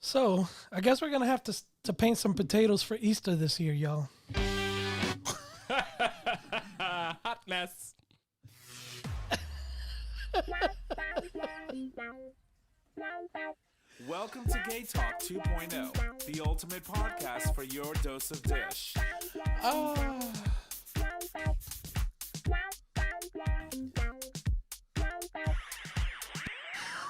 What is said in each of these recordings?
So I guess we're gonna have to paint some potatoes for Easter this year, y'all. Hot mess. Welcome to GayTalk 2.0, the ultimate podcast for your dose of dish.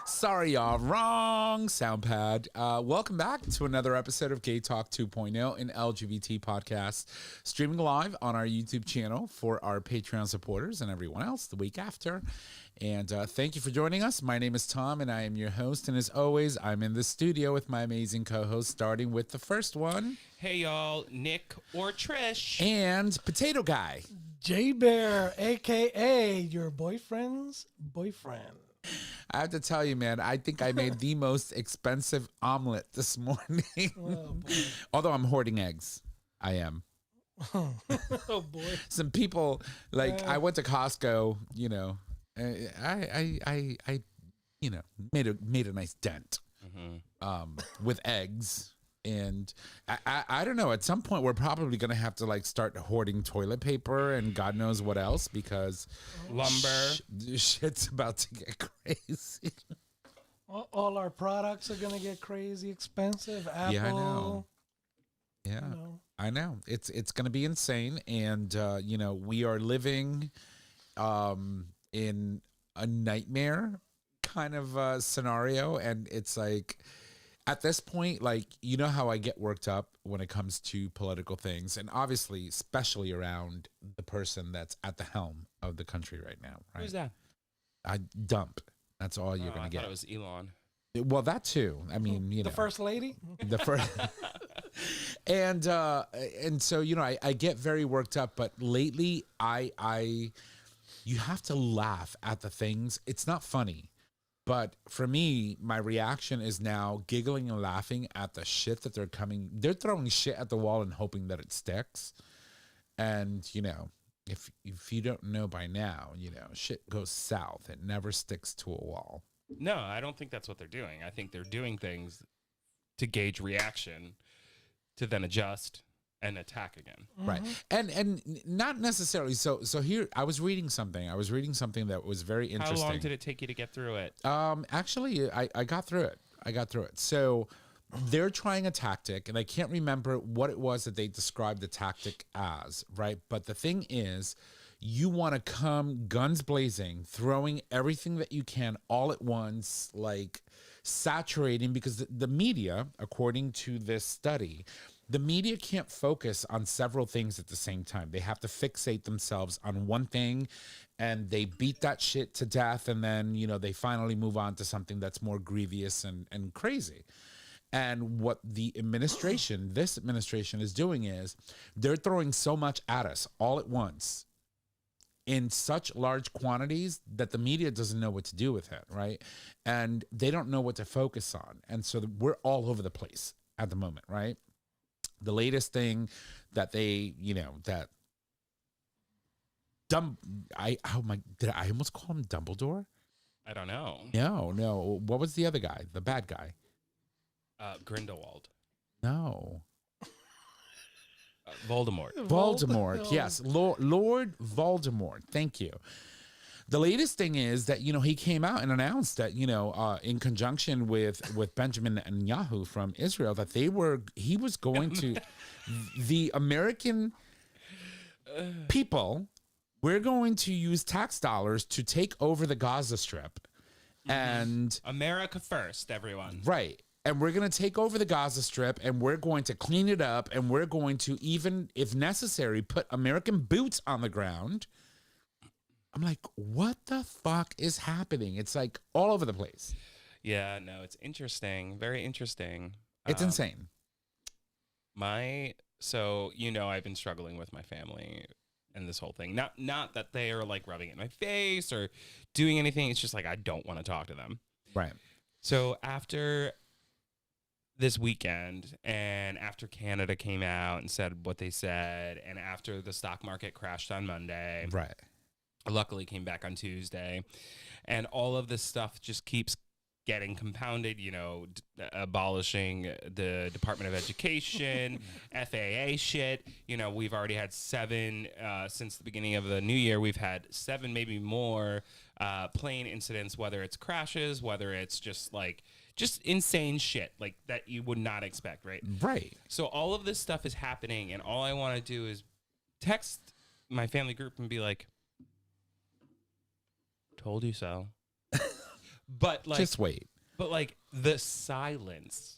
Sorry, y'all. Wrong sound pad. Welcome back to another episode of GayTalk 2.0, an LGBT podcast, streaming live on our YouTube channel for our Patreon supporters and everyone else the week after. And thank you for joining us. My name is Tom, and I am your host. And as always, I'm in the studio with my amazing co-host, starting with the first one. Hey, y'all. Nick or Trish. And Potato Guy. J-Bear, a.k.a. your boyfriend's boyfriend. I have to tell you, man, I think I made the most expensive omelet this morning. Oh, boy. Although I'm hoarding eggs. I am. Oh, boy. Some people, I went to Costco, I made a nice dent with eggs. And I don't know, at some point we're probably going to have to start hoarding toilet paper and God knows what else because lumber shit's about to get crazy. All our products are going to get crazy expensive. Apple. Yeah, I know. Yeah, I know. It's going to be insane. And, we are living in a nightmare kind of scenario. And it's like, at this point, you know how I get worked up when it comes to political things. And obviously, especially around the person that's at the helm of the country right now. Right? Who's that? Dump. That's all you're going to get. I thought it was Elon. Well, that too. I mean, The first lady? the first. And so, I get very worked up. But lately, you have to laugh at the things. It's not funny. But for me, my reaction is now giggling and laughing at the shit that they're throwing shit at the wall and hoping that it sticks. And, if you don't know by now, shit goes south. It never sticks to a wall. No, I don't think that's what they're doing. I think they're doing things to gauge reaction, to then adjust and attack again. Right. And not necessarily. So here, I was reading something that was very interesting. How long did it take you to get through it? Actually, I got through it. So they're trying a tactic, and I can't remember what it was that they described the tactic as, right? But the thing is, you want to come guns blazing, throwing everything that you can all at once, saturating, because the media, according to this study, the media can't focus on several things at the same time. They have to fixate themselves on one thing, and they beat that shit to death, and then, they finally move on to something that's more grievous and crazy. And what this administration is doing is they're throwing so much at us all at once in such large quantities that the media doesn't know what to do with it, right? And they don't know what to focus on. And so we're all over the place at the moment, right? The latest thing that they, did I almost call him Dumbledore? I don't know. No. What was the other guy? The bad guy? Grindelwald. No. Voldemort. Yes. Lord Voldemort. Thank you. The latest thing is that, he came out and announced that, in conjunction with Benjamin Netanyahu from Israel, that he was going to, the American people, we're going to use tax dollars to take over the Gaza Strip. And America first, everyone. Right. And we're going to take over the Gaza Strip, and we're going to clean it up, and we're going to even, if necessary, put American boots on the ground. I'm like, what the fuck is happening? It's all over the place. Yeah, no, it's interesting. Very interesting. It's insane. I've been struggling with my family and this whole thing. Not that they are rubbing it in my face or doing anything. It's just I don't want to talk to them. Right. So after this weekend and after Canada came out and said what they said, and after the stock market crashed on Monday. Right. Luckily came back on Tuesday, and all of this stuff just keeps getting compounded, abolishing the Department of Education, FAA shit. We've already had 7 since the beginning of the new year. We've had 7, maybe more plane incidents, whether it's crashes, whether it's just insane shit like that you would not expect, right? Right. So all of this stuff is happening, and all I want to do is text my family group and be like, told you so. But just wait. But the silence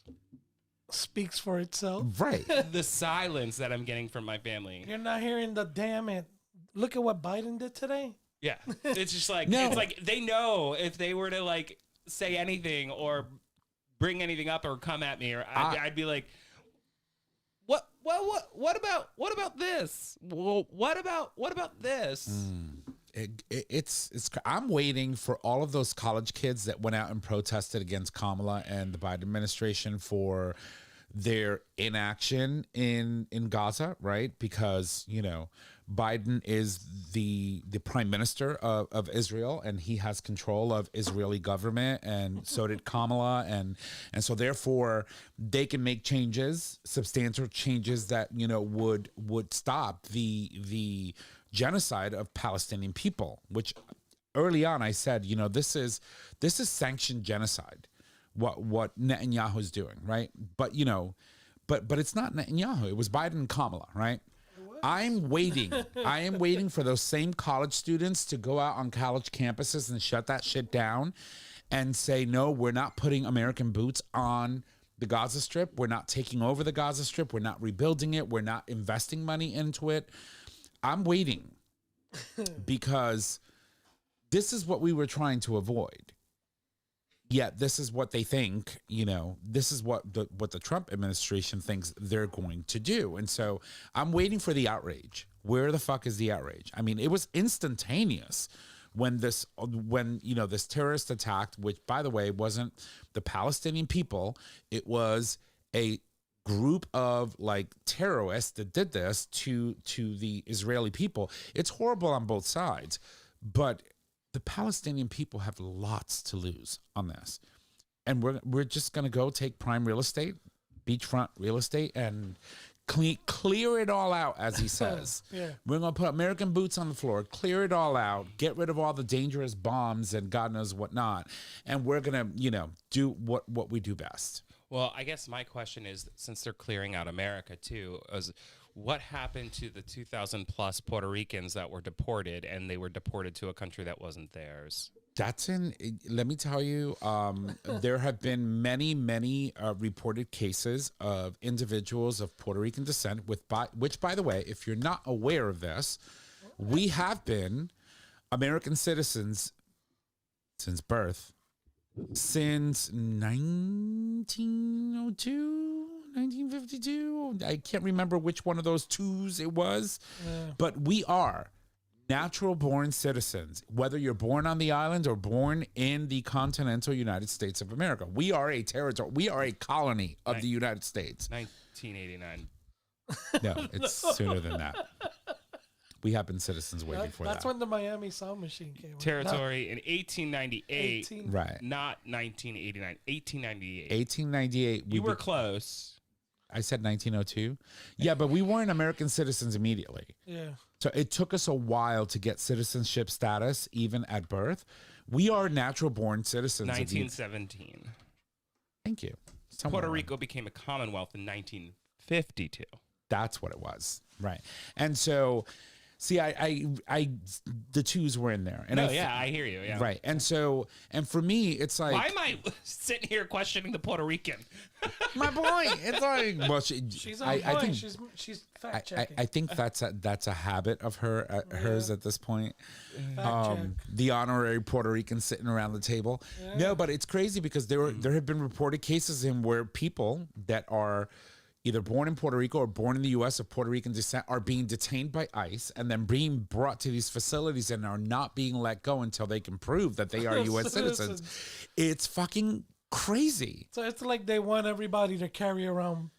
speaks for itself. Right. the silence that I'm getting from my family. You're not hearing the damn it. Look at what Biden did today. Yeah. It's just like, No. it's like they know if they were to say anything or bring anything up or come at me, or I'd be like, what about this? Well, what about this? It's I'm waiting for all of those college kids that went out and protested against Kamala and the Biden administration for their inaction in Gaza, right? Because, Biden is the prime minister of Israel, and he has control of Israeli government, and so did Kamala, and so therefore they can make changes, substantial changes that would stop the genocide of Palestinian people. Which early on I said, this is sanctioned genocide. What Netanyahu is doing, right? But but it's not Netanyahu. It was Biden and Kamala, right? I am waiting for those same college students to go out on college campuses and shut that shit down and say, no, we're not putting American boots on the Gaza Strip. We're not taking over the Gaza Strip. We're not rebuilding it. We're not investing money into it. I'm waiting because this is what we were trying to avoid. Yet this is what they think, this is what the Trump administration thinks they're going to do. And so I'm waiting for the outrage. Where the fuck is the outrage? I mean, it was instantaneous when this terrorist attack, which by the way, wasn't the Palestinian people. It was a group of terrorists that did this to the Israeli people. It's horrible on both sides, but the Palestinian people have lots to lose on this. And we're just going to go take prime real estate, beachfront real estate, and clear it all out, as he says. Yeah. We're going to put American boots on the floor, clear it all out, get rid of all the dangerous bombs and God knows what not. And we're going to, do what we do best. Well, I guess my question is, since they're clearing out America too, is what happened to the 2,000 plus Puerto Ricans that were deported, and they were deported to a country that wasn't theirs? Let me tell you, there have been many reported cases of individuals of Puerto Rican descent, which, by the way, if you're not aware of this, we have been American citizens since birth, since 1902, 1952. I can't remember which one of those twos it was, but we are natural born citizens, whether you're born on the island or born in the continental United States of America. We are a territory. We are a colony of the United States. 1989. No, it's sooner than that. We have been citizens way before That's that. when the Miami sound machine came. Territory in 1898, Right. not 1989. 1898. 1898. You were close. I said 1902. Yeah, but we weren't American citizens immediately. Yeah. So it took us a while to get citizenship status, even at birth. We are natural born citizens. 1917. Thank you. Puerto Rico became a commonwealth in 1952. That's what it was. Right. And so, see, I the twos were in there. And I hear you. Yeah. Right. And so, and for me, it's like, why am I sitting here questioning the Puerto Rican? my boy. It's like, well, She's on point. I think she's fact checking. I think that's a habit of hers at this point. Fact check. The honorary Puerto Rican sitting around the table. Yeah. No, but it's crazy because there have been reported cases in where people that are either born in Puerto Rico or born in the U.S. of Puerto Rican descent are being detained by ICE and then being brought to these facilities and are not being let go until they can prove that they are U.S. citizens. It's fucking crazy. So it's like they want everybody to carry around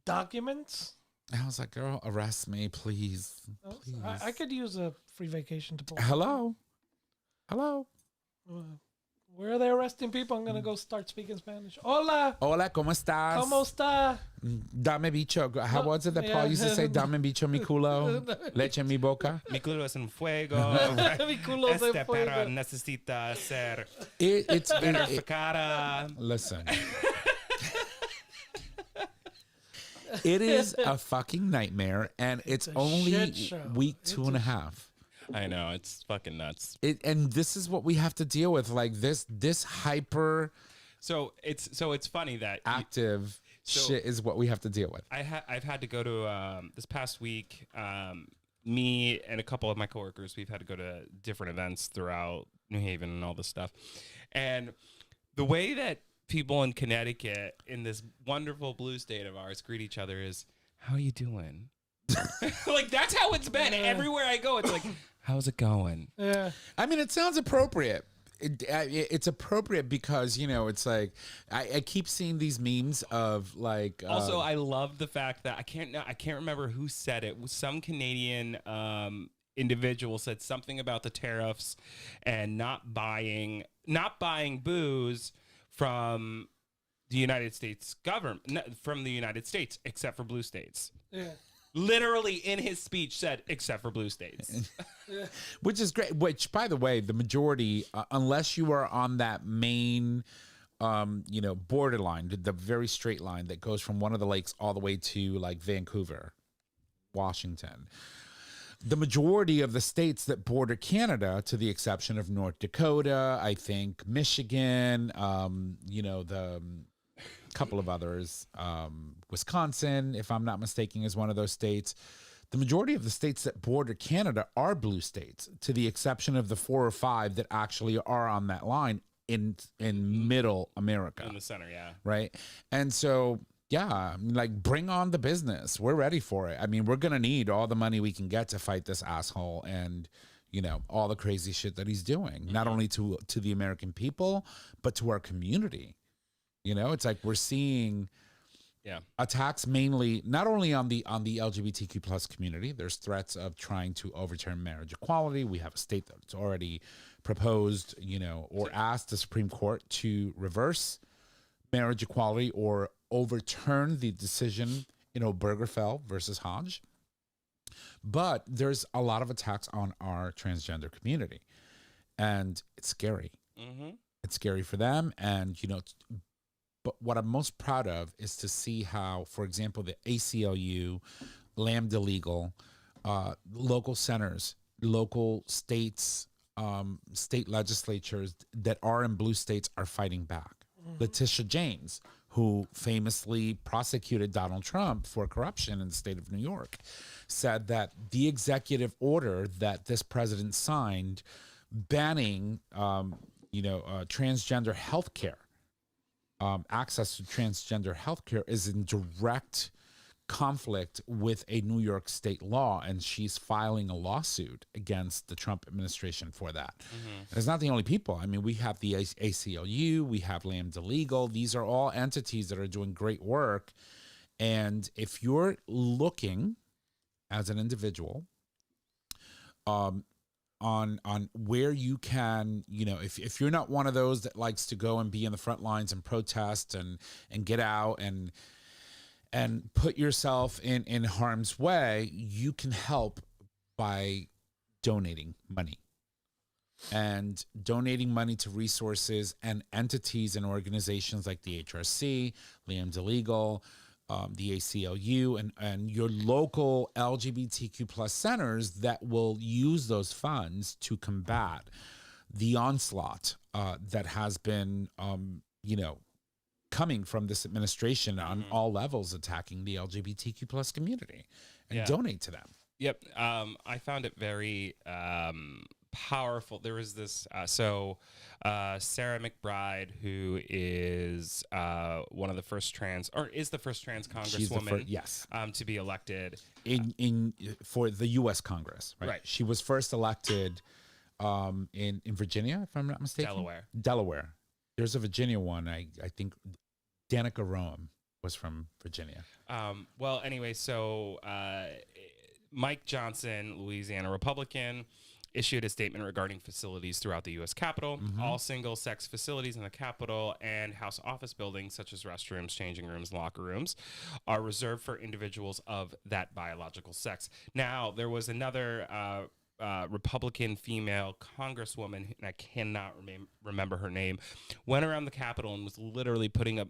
documents. I was like, girl, arrest me, please. Please. I could use a free vacation to pull. Hello? Uh, Where are they arresting people? I'm gonna go start speaking Spanish. Hola, Hola, ¿cómo estás? ¿cómo está? Dame bicho. How was it that Paul used to say, dame bicho mi culo, leche mi boca? Mi culo es en fuego. Mi culo es en Este fuego. perro necesita ser It's verificada. Listen. It is a fucking nightmare, and it's a only shit show. week 2.5. I know, it's fucking nuts. And this is what we have to deal with, like this hyper So it's funny that active shit is what we have to deal with. I've had to go to this past week. Me and a couple of my coworkers, we've had to go to different events throughout New Haven and all this stuff. And the way that people in Connecticut, in this wonderful blue state of ours, greet each other is, "How are you doing?" Like that's how it's been everywhere I go. It's like, "How's it going?" Yeah. I mean, it sounds appropriate. It's appropriate because, you know, it's like I keep seeing these memes of like. Also, I love the fact that I can't remember who said it. Some Canadian individual said something about the tariffs and not buying booze from the United States government, from the United States, except for blue states. Yeah. literally in his speech said, except for blue states. Which is great. Which, by the way, the majority, unless you are on that main, borderline, the very straight line that goes from one of the lakes all the way to like Vancouver, Washington. The majority of the states that border Canada, to the exception of North Dakota, I think Michigan, the couple of others, Wisconsin, if I'm not mistaken, is one of those states. The majority of the states that border Canada are blue states, to the exception of the 4 or 5 that actually are on that line in middle America. In the center, yeah. Right. And so, yeah, like, bring on the business. We're ready for it. I mean, we're going to need all the money we can get to fight this asshole and, all the crazy shit that he's doing, not only to the American people, but to our community. It's like we're seeing attacks mainly not only on the LGBTQ plus community. There's threats of trying to overturn marriage equality. We have a state that's already proposed, or asked the Supreme Court to reverse marriage equality or overturn the decision in Obergefell versus Hodge. But there's a lot of attacks on our transgender community, and it's scary. Mm-hmm. It's scary for them, and but what I'm most proud of is to see how, for example, the ACLU, Lambda Legal, local centers, local states, state legislatures that are in blue states are fighting back. Mm-hmm. Letitia James, who famously prosecuted Donald Trump for corruption in the state of New York, said that the executive order that this president signed banning, transgender health care, access to transgender health care is in direct conflict with a New York state law, and she's filing a lawsuit against the Trump administration for that. Mm-hmm. And it's not the only people. I mean, we have the ACLU, we have Lambda Legal. These are all entities that are doing great work. And if you're looking as an individual on where you can, if you're not one of those that likes to go and be in the front lines and protest and get out and put yourself in harm's way, you can help by donating money. And donating money to resources and entities and organizations like the HRC, Lambda Legal, the ACLU, and your local LGBTQ plus centers that will use those funds to combat the onslaught that has been, coming from this administration on all levels, attacking the LGBTQ plus community, and donate to them. Yep. I found it very powerful. There was this, Sarah McBride, who is one of the first is the first trans congresswoman to be elected for the U.S. Congress. Right. She was first elected in Virginia, if I'm not mistaken. Delaware. There's a Virginia one. I think Danica Roem was from Virginia. Mike Johnson, Louisiana Republican, issued a statement regarding facilities throughout the U.S. Capitol. All single-sex facilities in the Capitol and House office buildings, such as restrooms, changing rooms, locker rooms, are reserved for individuals of that biological sex. Now, there was another Republican female congresswoman, and I cannot remember her name, went around the Capitol and was literally putting up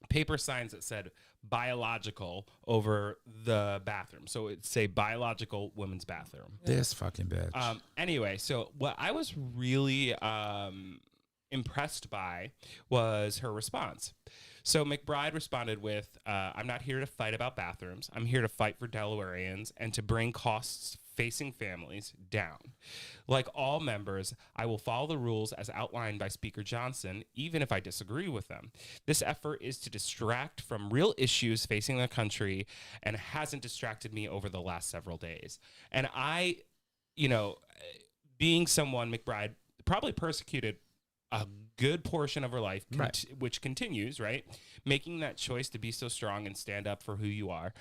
paper signs that said biological over the bathroom. So it'd say biological women's bathroom. This fucking bitch. Anyway, so what I was really impressed by was her response. So McBride responded with, I'm not here to fight about bathrooms. I'm here to fight for Delawareans and to bring costs facing families down. Like all members, I will follow the rules as outlined by Speaker Johnson, even if I disagree with them. This effort is to distract from real issues facing the country and hasn't distracted me over the last several days. And I, being someone McBride probably persecuted a good portion of her life, which continues, right? Making that choice to be so strong and stand up for who you are.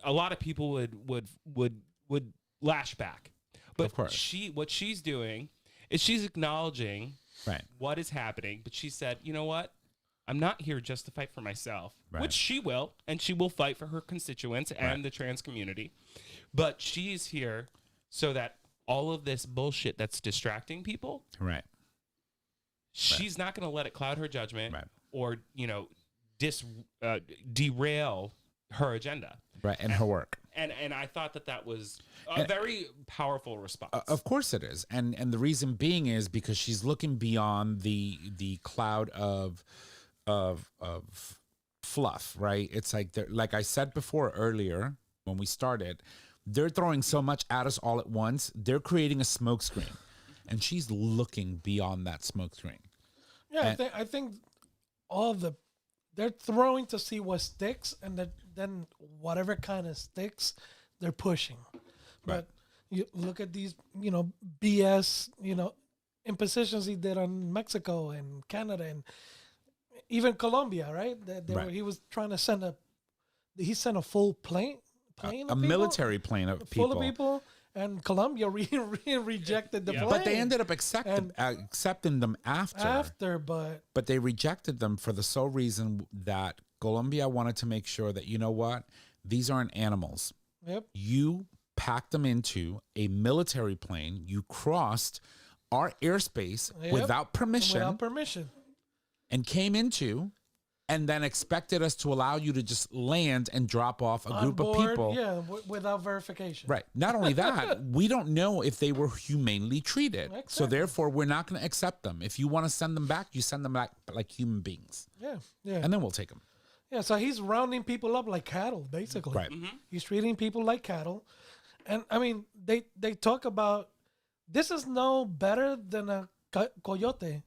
A lot of people would lash back, but what she's doing is she's acknowledging what is happening. But she said, you know what? I'm not here just to fight for myself, which she will, and she will fight for her constituents and the trans community. But she's here so that all of this bullshit that's distracting people, she's not going to let it cloud her judgment or, derail her agenda. And her work. And I thought that was a very powerful response. Of course it is. And the reason being is because she's looking beyond the cloud of fluff, right? It's like I said before earlier when we started, they're throwing so much at us all at once. They're creating a smokescreen, and she's looking beyond that smokescreen. Yeah, I think they're throwing to see what sticks, and then whatever kind of sticks, they're pushing. But you look at these, BS, impositions he did on Mexico and Canada and even Colombia, right? He was trying to send he sent a full plane a military plane of people. Full of people. And Colombia rejected the plane. But they ended up accepting them after. But they rejected them for the sole reason that Colombia wanted to make sure that, you know what? These aren't animals. Yep. You packed them into a military plane. You crossed our airspace without permission. And came into and then expected us to allow you to just land and drop off a group of people. Yeah, without verification. Right. Not only that, we don't know if they were humanely treated. Exactly. So therefore, we're not going to accept them. If you want to send them back, you send them back like human beings. Yeah, yeah. And then we'll take them. Yeah, so he's rounding people up like cattle, basically. Right. Mm-hmm. He's treating people like cattle. And, I mean, they talk about, this is no better than a coyote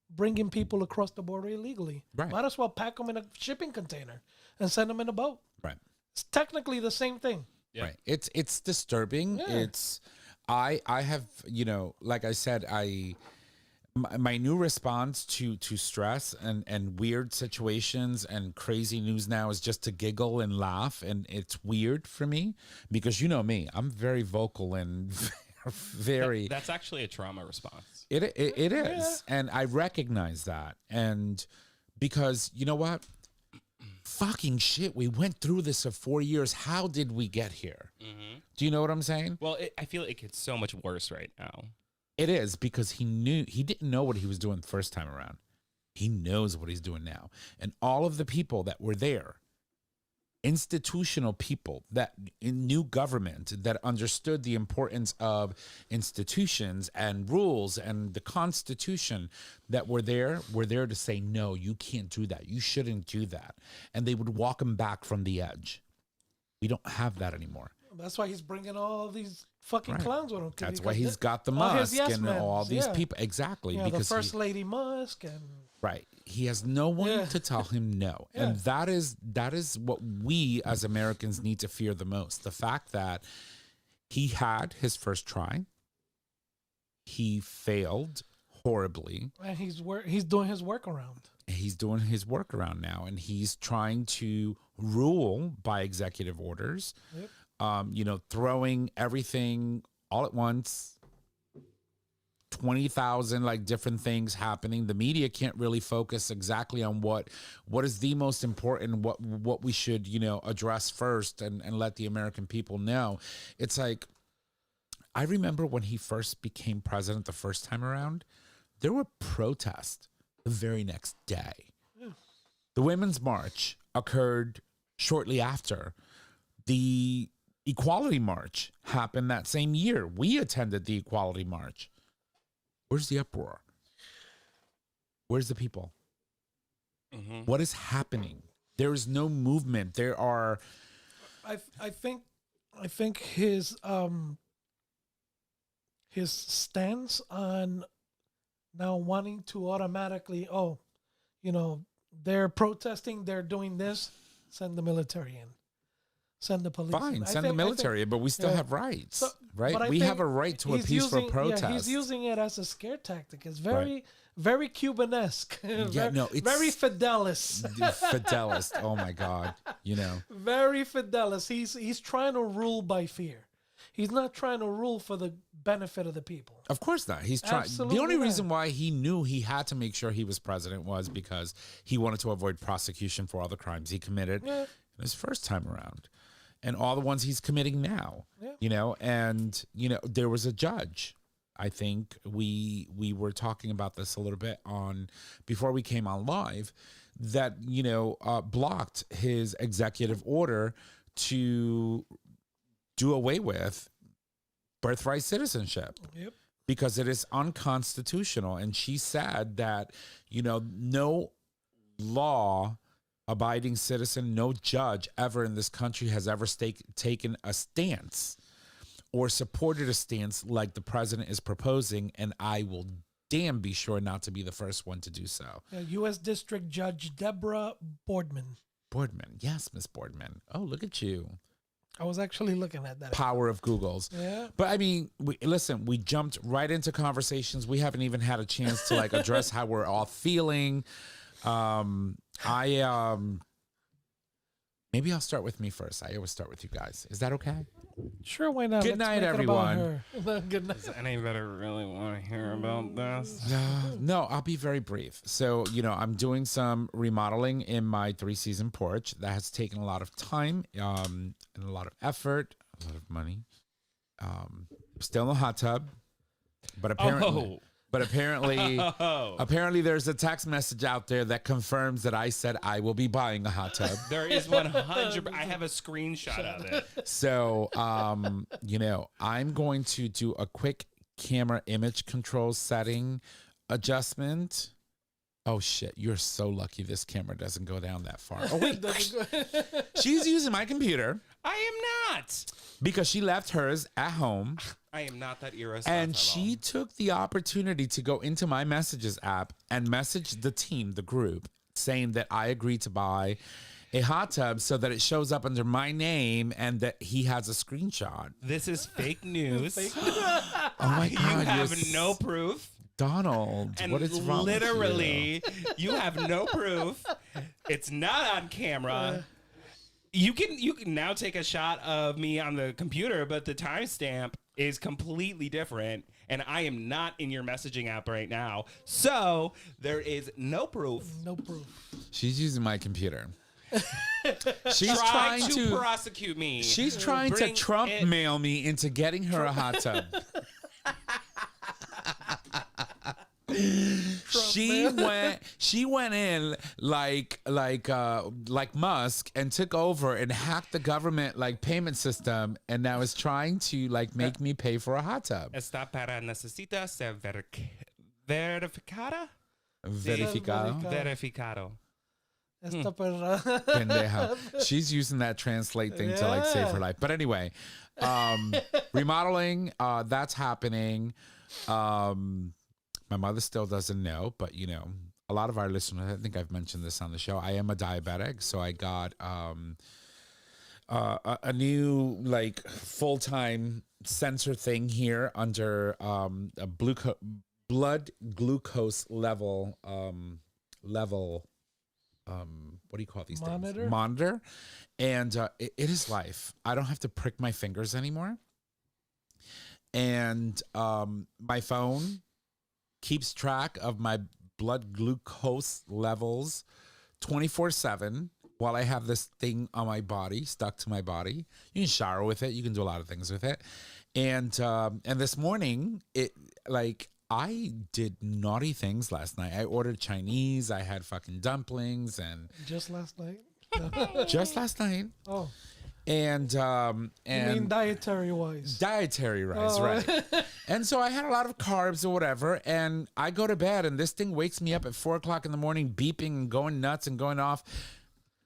bringing people across the border illegally. Right. Might as well pack them in a shipping container and send them in a boat. Right. It's technically the same thing. Yeah. Right. It's disturbing. Yeah. I have, like I said, my new response to stress and weird situations and crazy news now is just to giggle and laugh. And it's weird for me because me, I'm very vocal and very. That's actually a trauma response. It is. And I recognize that. And because you know what? Fucking shit. We went through this for 4 years. How did we get here? Mm-hmm. Do you know what I'm saying? Well, I feel like it gets so much worse right now. It is because he didn't know what he was doing the first time around. He knows what he's doing now. And all of the people that were there, institutional people that in new government that understood the importance of institutions and rules and the Constitution that were there to say, no, you can't do that. You shouldn't do that. And they would walk him back from the edge. We don't have that anymore. That's why he's bringing all these fucking clowns with him. That's why he's got the Musk and all these people. Exactly. Yeah, because the First Lady Musk and... Right. He has no one to tell him no. Yeah. And that is what we as Americans need to fear the most. The fact that he had his first try. He failed horribly. And he's doing his workaround. He's doing his workaround now. And he's trying to rule by executive orders. Yep. throwing everything all at once. 20,000 like different things happening. The media can't really focus exactly on what is the most important, what we should, address first and let the American people know. It's like, I remember when he first became president the first time around, there were protests the very next day. The Women's March occurred shortly after. The Equality March happened that same year. We attended the Equality March. Where's the uproar? Where's the people? Mm-hmm. What is happening? There is no movement. There are. I think his stance on now wanting to automatically, they're protesting, they're doing this, send the military in. Send the police. Fine, send the military, but we still have rights, right? We have a right to a peaceful protest. Yeah, he's using it as a scare tactic. It's very, very Cuban-esque. It's very Fidelis. Fidelis. Oh my God, Very Fidelis. He's trying to rule by fear. He's not trying to rule for the benefit of the people. Of course not. He's trying. The only reason why he knew he had to make sure he was president was because he wanted to avoid prosecution for all the crimes he committed in his first time around. And all the ones he's committing now, and there was a judge. I think we were talking about this a little bit before we came on live, that blocked his executive order to do away with birthright citizenship. Yep. Because it is unconstitutional. And she said that no law abiding citizen, no judge ever in this country has ever taken a stance or supported a stance like the president is proposing, and I will damn be sure not to be the first one to do so. U.S. District Judge Deborah Boardman. Boardman, yes, Miss Boardman. Oh, look at you. I was actually looking at that. Power of Googles. Yeah. But I mean, we jumped right into conversations. We haven't even had a chance to address how we're all feeling. Maybe I'll start with me first. I always start with you guys. Is that okay? Sure, why not? Good night, everyone. Good night. Does anybody really want to hear about this? No, I'll be very brief. So, I'm doing some remodeling in my 3-season porch. That has taken a lot of time, and a lot of effort, a lot of money. Still in the hot tub, but apparently... But apparently there's a text message out there that confirms that I said I will be buying a hot tub. There is 100. I have a screenshot of it. So, I'm going to do a quick camera image control setting adjustment. Oh shit, you're so lucky this camera doesn't go down that far. Oh wait. She's using my computer. I am not. Because she left hers at home. I am not that era. And she took the opportunity to go into my messages app and message the team, the group, saying that I agreed to buy a hot tub so that it shows up under my name and that he has a screenshot. This is fake news. Oh my God. You have no proof. Donald, And what is wrong literally, you have no proof. It's not on camera. You can now take a shot of me on the computer, but the timestamp is completely different, and I am not in your messaging app right now. So there is no proof. No proof. She's using my computer. She's trying to prosecute me. She's trying to Trump mail me into getting her a hot tub. She went in like Musk and took over and hacked the government payment system, and now is trying to make me pay for a hot tub. Está para necesita ser verificada. Verificado. Pendeja. She's using that translate thing to save her life. But anyway, remodeling, that's happening. My mother still doesn't know, but a lot of our listeners, I think I've mentioned this on the show. I am a diabetic, so I got a new full-time sensor thing here under a blood glucose level what do you call these Monitor? things? Monitor. And it is life. I don't have to prick my fingers anymore. And my phone keeps track of my blood glucose levels 24/7 while I have this thing on my body, stuck to my body. You can shower with it. You can do a lot of things with it. And this morning, I did naughty things last night. I ordered Chinese. I had fucking dumplings and Just last night? just last night. Oh, And you mean dietary-wise? dietary rice, Oh. right? And so I had a lot of carbs or whatever, and I go to bed, and this thing wakes me up at 4:00 in the morning, beeping and going nuts and going off.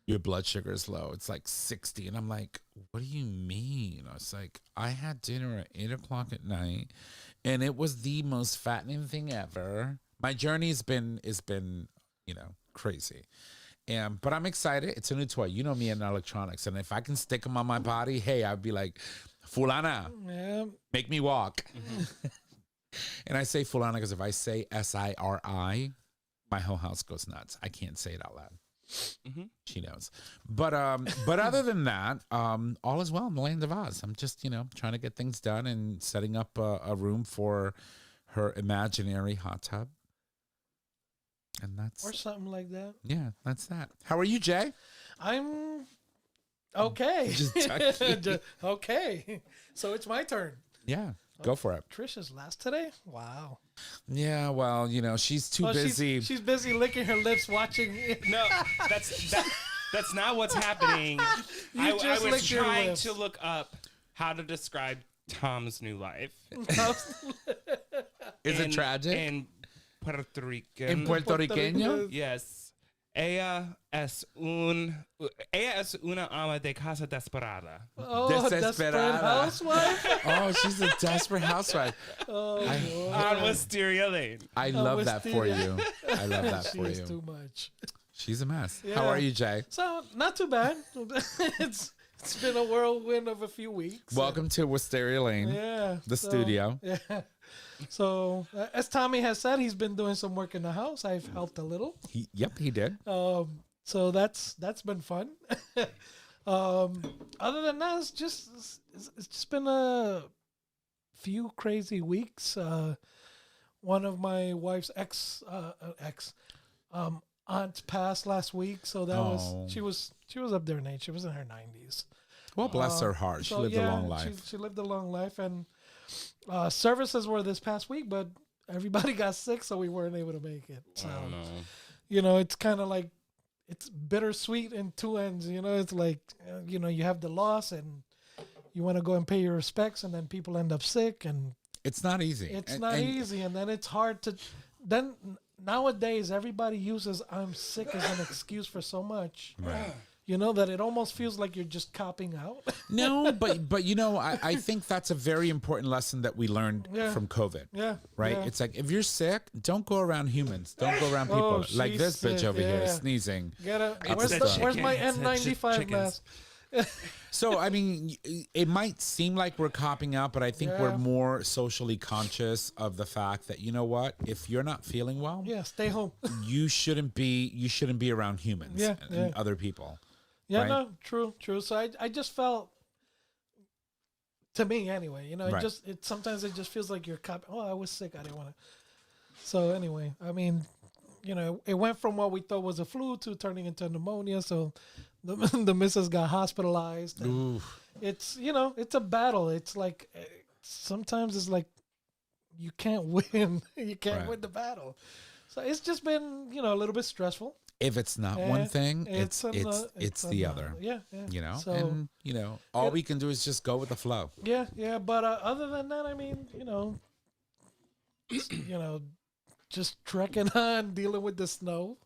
Your blood sugar is low. It's like 60, and I'm like, what do you mean? I was like, I had dinner at 8:00 at night, and it was the most fattening thing ever. My journey's been crazy. But I'm excited. It's a new toy. You know me in electronics. And if I can stick them on my body, hey, I'd be like, Fulana, Yeah. make me walk. And I say Fulana because if I say SIRI, my whole house goes nuts. I can't say it out loud. Mm-hmm. She knows. But other than that, all is well in the land of Oz. I'm just, trying to get things done and setting up a room for her imaginary hot tub. And that's Or something like that. yeah, that's that. How are you, Jay? I'm okay. Just checking. Okay. So it's my turn. Yeah, go for it. Trisha's last today? Wow. Yeah, well, she's too busy. She's busy licking her lips watching. No, that's not what's happening. I just was licked your trying lips. to look up how to describe Tom's new life. Is it tragic? In Puerto Rican. In Puerto Riqueño? Yes. Ella es una ama de casa desesperada. Oh, desperate housewife. Oh, she's a desperate housewife. Oh, boy. On Wisteria Lane. I love that for you. I love that She for is you. too much. She's a mess. Yeah. How are you, Jay? So not too bad. It's been a whirlwind of a few weeks. Welcome to Wisteria Lane, Yeah. the studio. Yeah. So as Tommy has said, he's been doing some work in the house. I've helped a little. He did. So that's been fun. Other than that, it's just been a few crazy weeks. One of my wife's aunt passed last week, so that she was up there in age. She was in her 90s. Well, bless her heart. She lived a long life. She lived a long life, and services were this past week, but everybody got sick, so we weren't able to make it. So, it's kind of like it's bittersweet in two ends. It's like you have the loss, and you want to go and pay your respects, and then people end up sick, and it's not easy. It's not easy, and then it's hard to. Then nowadays, everybody uses "I'm sick" as an excuse for so much. Right. That it almost feels like you're just copping out. No, but I think that's a very important lesson that we learned from COVID. Yeah. Right? Yeah. It's like, if you're sick, don't go around humans. Don't go around people. Like this she's bitch sick, over here yeah. sneezing. Where's my N95 mask? So, I mean, it might seem like we're copping out, but I think we're more socially conscious of the fact that, you know what? If you're not feeling well, Stay home. you shouldn't be around humans and other people. Yeah, right? no, true. So I just felt, to me anyway, sometimes it just feels like you're I was sick, I didn't want to. So anyway, I mean, it went from what we thought was a flu to turning into pneumonia. So the missus got hospitalized. And it's, it's a battle. It's like, sometimes it's like you can't win. You can't win the battle. So it's just been, a little bit stressful. If it's not one thing, it's the other. Yeah. So, and all we can do is just go with the flow. Yeah. But other than that, I mean, just trekking on, dealing with the snow.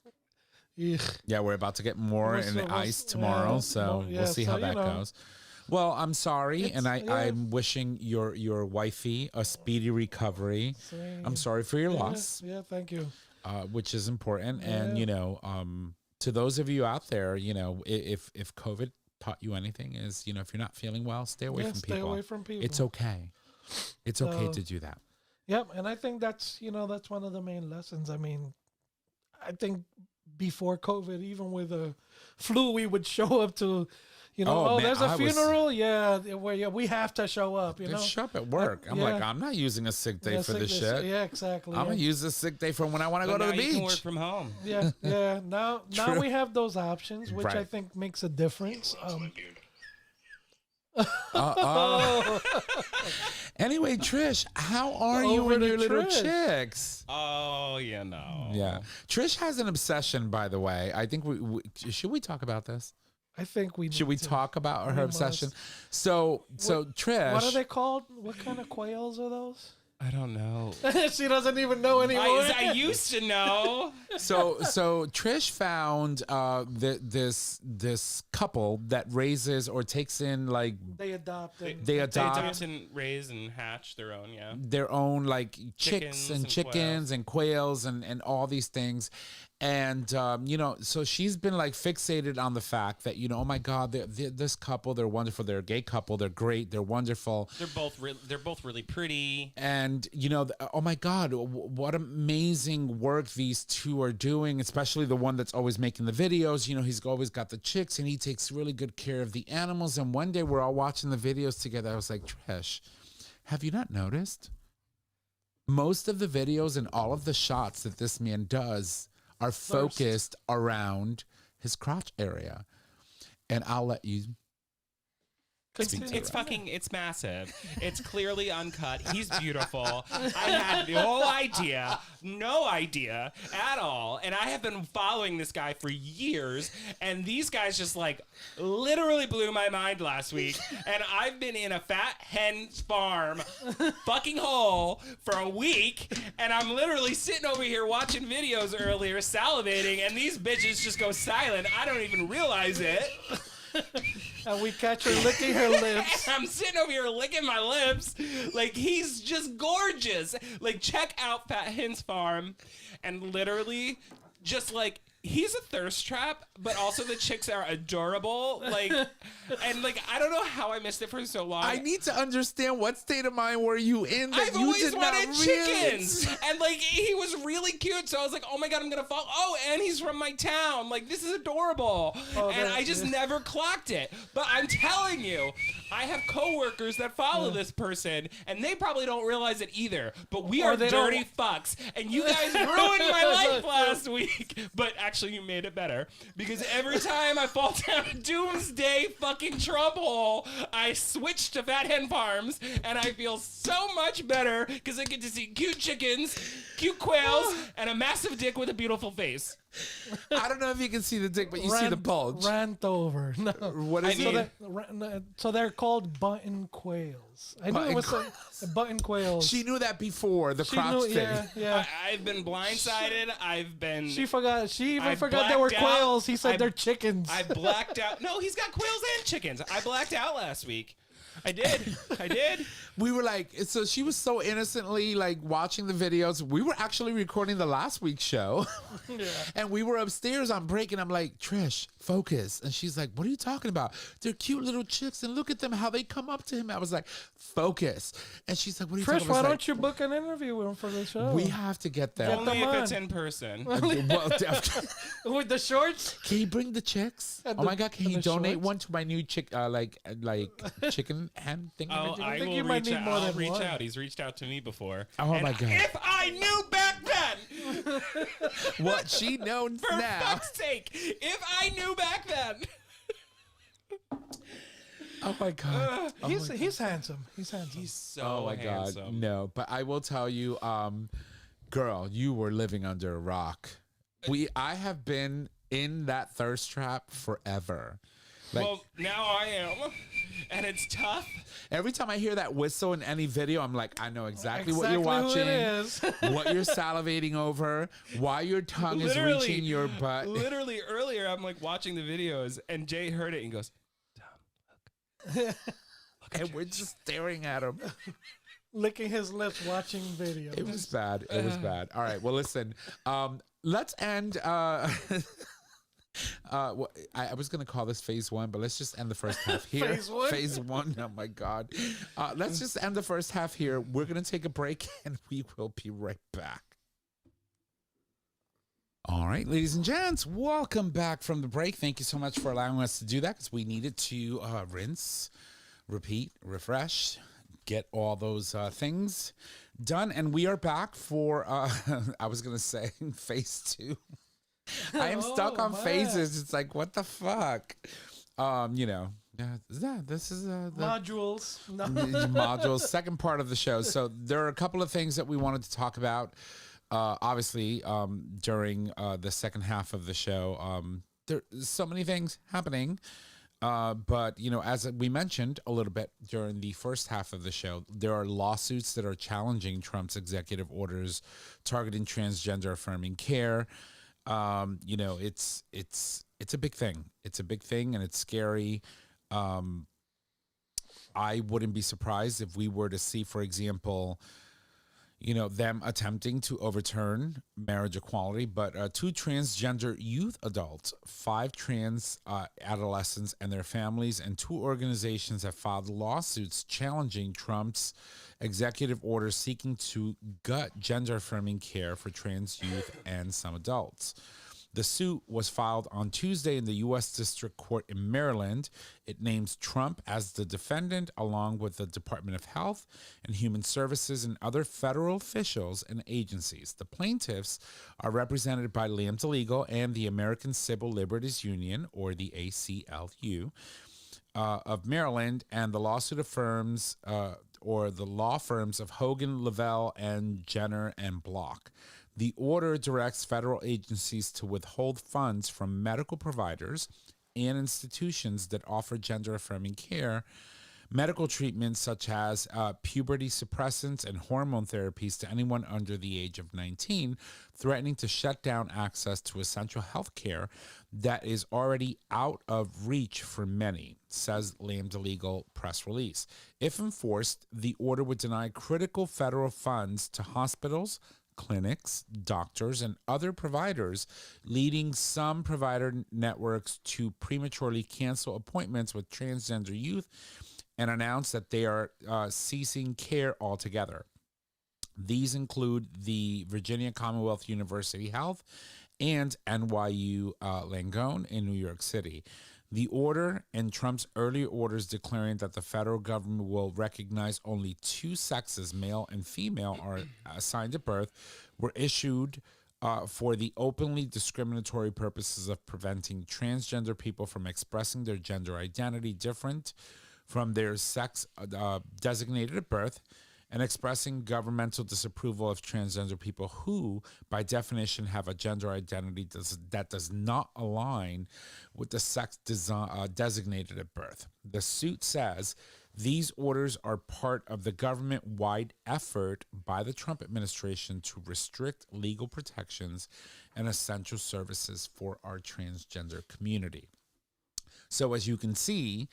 Ugh. Yeah, we're about to get more in the ice tomorrow, so we'll see how that goes. Well, I'm sorry, and I'm wishing your wifey a speedy recovery. Same. I'm sorry for your loss. Yeah, thank you. Which is important. And, to those of you out there, if COVID taught you anything is, if you're not feeling well, stay away from people. Stay away from people. It's okay. It's okay to do that. Yep. And I think that's one of the main lessons. I mean, I think before COVID, even with a flu, we would show up to, Oh, man, there's a I was- funeral. Yeah, we have to show up, They show up at work. I'm like, I'm not using a sick day for this shit. Yeah, exactly. I'm gonna use this sick day for when I want to go to But the now you can work beach. from home. Yeah, yeah. Now True. we have those options, which I Right. think makes a difference. Anyway, Trish, how are you Over and to your little Trish. chicks? Oh, you know. Yeah, Trish has an obsession. By the way, I think we should we talk about this? I think we Should we need to. talk about her We obsession? must. So Trish, What are they called? What kind of quails are those? I don't know. She doesn't even know anymore. I used to know. so Trish found this couple that raises or takes in like They adopt. they They adopt adopt and raise and hatch their own, yeah. their own like chicks Chickens and and chickens and quails and all these things. And so she's been like fixated on the fact that oh my God, this couple, they're wonderful. They're a gay couple. They're great. They're wonderful. They're both really pretty. And oh my God, what amazing work these two are doing. Especially the one that's always making the videos. He's always got the chicks, and he takes really good care of the animals. And one day we're all watching the videos together. I was like, Trish, have you not noticed? Most of the videos and all of the shots that this man does are focused around his crotch area. And I'll let you speak to It's massive. It's clearly uncut. He's beautiful. I had no idea at all. And I have been following this guy for years. And these guys just like literally blew my mind last week. And I've been in a fat hen farm fucking hole for a week. And I'm literally sitting over here watching videos earlier, salivating. And these bitches just go silent. I don't even realize it. And we catch her licking her lips. I'm sitting over here licking my lips. Like, he's just gorgeous. Like, check out Fat Hen's Farm. And literally, just like, he's a thirst trap, but also the chicks are adorable. Like, and like, I don't know how I missed it for so long. I need to understand what state of mind were you in that I've you always did not wanted chickens. And like, he was really cute. So I was like, oh my God, I'm going to fall. Oh, and he's from my town. Like, this is adorable. And I just never clocked it. But I'm telling you, I have coworkers that follow this person, and they probably don't realize it either. But we are they dirty fucks. And you guys ruined my life last week. But actually, you made it better. Because every time I fall down a doomsday fucking Trump hole, I switch to Fat Hen Farms, and I feel so much better because I get to see cute chickens, cute quails, and a massive dick with a beautiful face. I don't know if you can see the dick, but you see the bulge. Rant over. No. What is it? So they're called button quails. I knew it was a button quails. She knew that before the She crotch knew, thing. yeah. I've been blindsided. I've been. She forgot. She even I forgot they were blacked out. quails. He said I- they're chickens. I blacked out. No, he's got quails and chickens. I blacked out last week. I did. We were like, so she was so innocently like watching the videos. We were actually recording the last week's show. And we were upstairs on break, and I'm like, Trish, focus. And she's like, what are you talking about? They're cute little chicks, and look at them, how they come up to him. I was like, focus. And she's like, what are you Trish, talking why about? I was don't you book an interview with him for the show? like, we have to get them. Only them if it's on. in person. Well, With the shorts? can you bring the chicks? And Oh my God, can and you the donate shorts? one to my new chicken hand thing? Oh, I think will you might reach need out. more I'll than reach one. out. He's reached out to me before. Oh And my God. If I knew back then, What she knows for now. fuck's sake, if I knew back then. Oh my God. He's handsome. He's handsome. He's so Oh my God. handsome. No, but I will tell you, girl, you were living under a rock. I have been in that thirst trap forever. Like, Well, now I am, and it's tough. every time I hear that whistle in any video, I'm like, I know exactly what you're Who watching, it is. what you're salivating over, why your tongue is Literally, reaching your butt. Literally earlier, I'm like watching the videos, and Jay heard it and goes, "Tom, And we're just staring at him. Licking his lips, watching videos. It was bad. It was bad. All right. Well, listen. Let's end. I was gonna call this phase one, but let's just end the first half here. Phase one? Phase one. Oh my God. Let's just end the first half here. We're gonna take a break, and we will be right back. All right, ladies and gents, welcome back from the break. Thank you so much for allowing us to do that because we needed to rinse, repeat, refresh, get all those things done. And we are back for, I was going to say, phase 2. I am stuck on phases. It's like, what the fuck? This is the Modules. No. modules, second part of the show. So there are a couple of things that we wanted to talk about. Obviously, during the second half of the show, there's so many things happening. But, as we mentioned a little bit during the first half of the show, there are lawsuits that are challenging Trump's executive orders targeting transgender affirming care. It's a big thing. It's a big thing, and it's scary. I wouldn't be surprised if we were to see, for example, them attempting to overturn marriage equality, but 2 transgender youth adults, 5 trans adolescents and their families, and 2 organizations have filed lawsuits challenging Trump's executive order seeking to gut gender-affirming care for trans youth and some adults. The suit was filed on Tuesday in the U.S. District Court in Maryland. It names Trump as the defendant, along with the Department of Health and Human Services and other federal officials and agencies. The plaintiffs are represented by Lambda Legal and the American Civil Liberties Union, or the ACLU, of Maryland, and the lawsuit affirms, or the law firms of Hogan, Lavelle, and Jenner and Block. The order directs federal agencies to withhold funds from medical providers and institutions that offer gender-affirming care, medical treatments such as puberty suppressants and hormone therapies to anyone under the age of 19, threatening to shut down access to essential health care that is already out of reach for many, says Lambda Legal press release. If enforced, the order would deny critical federal funds to hospitals, clinics, doctors, and other providers, leading some provider networks to prematurely cancel appointments with transgender youth and announce that they are ceasing care altogether. These include the Virginia Commonwealth University Health and NYU Langone in New York City. The order and Trump's earlier orders declaring that the federal government will recognize only 2 sexes, male and female, are assigned at birth, were issued for the openly discriminatory purposes of preventing transgender people from expressing their gender identity different from their sex designated at birth, and expressing governmental disapproval of transgender people who, by definition, have a gender identity that does not align with the sex designated at birth. The suit says these orders are part of the government-wide effort by the Trump administration to restrict legal protections and essential services for our transgender community. So as you can see,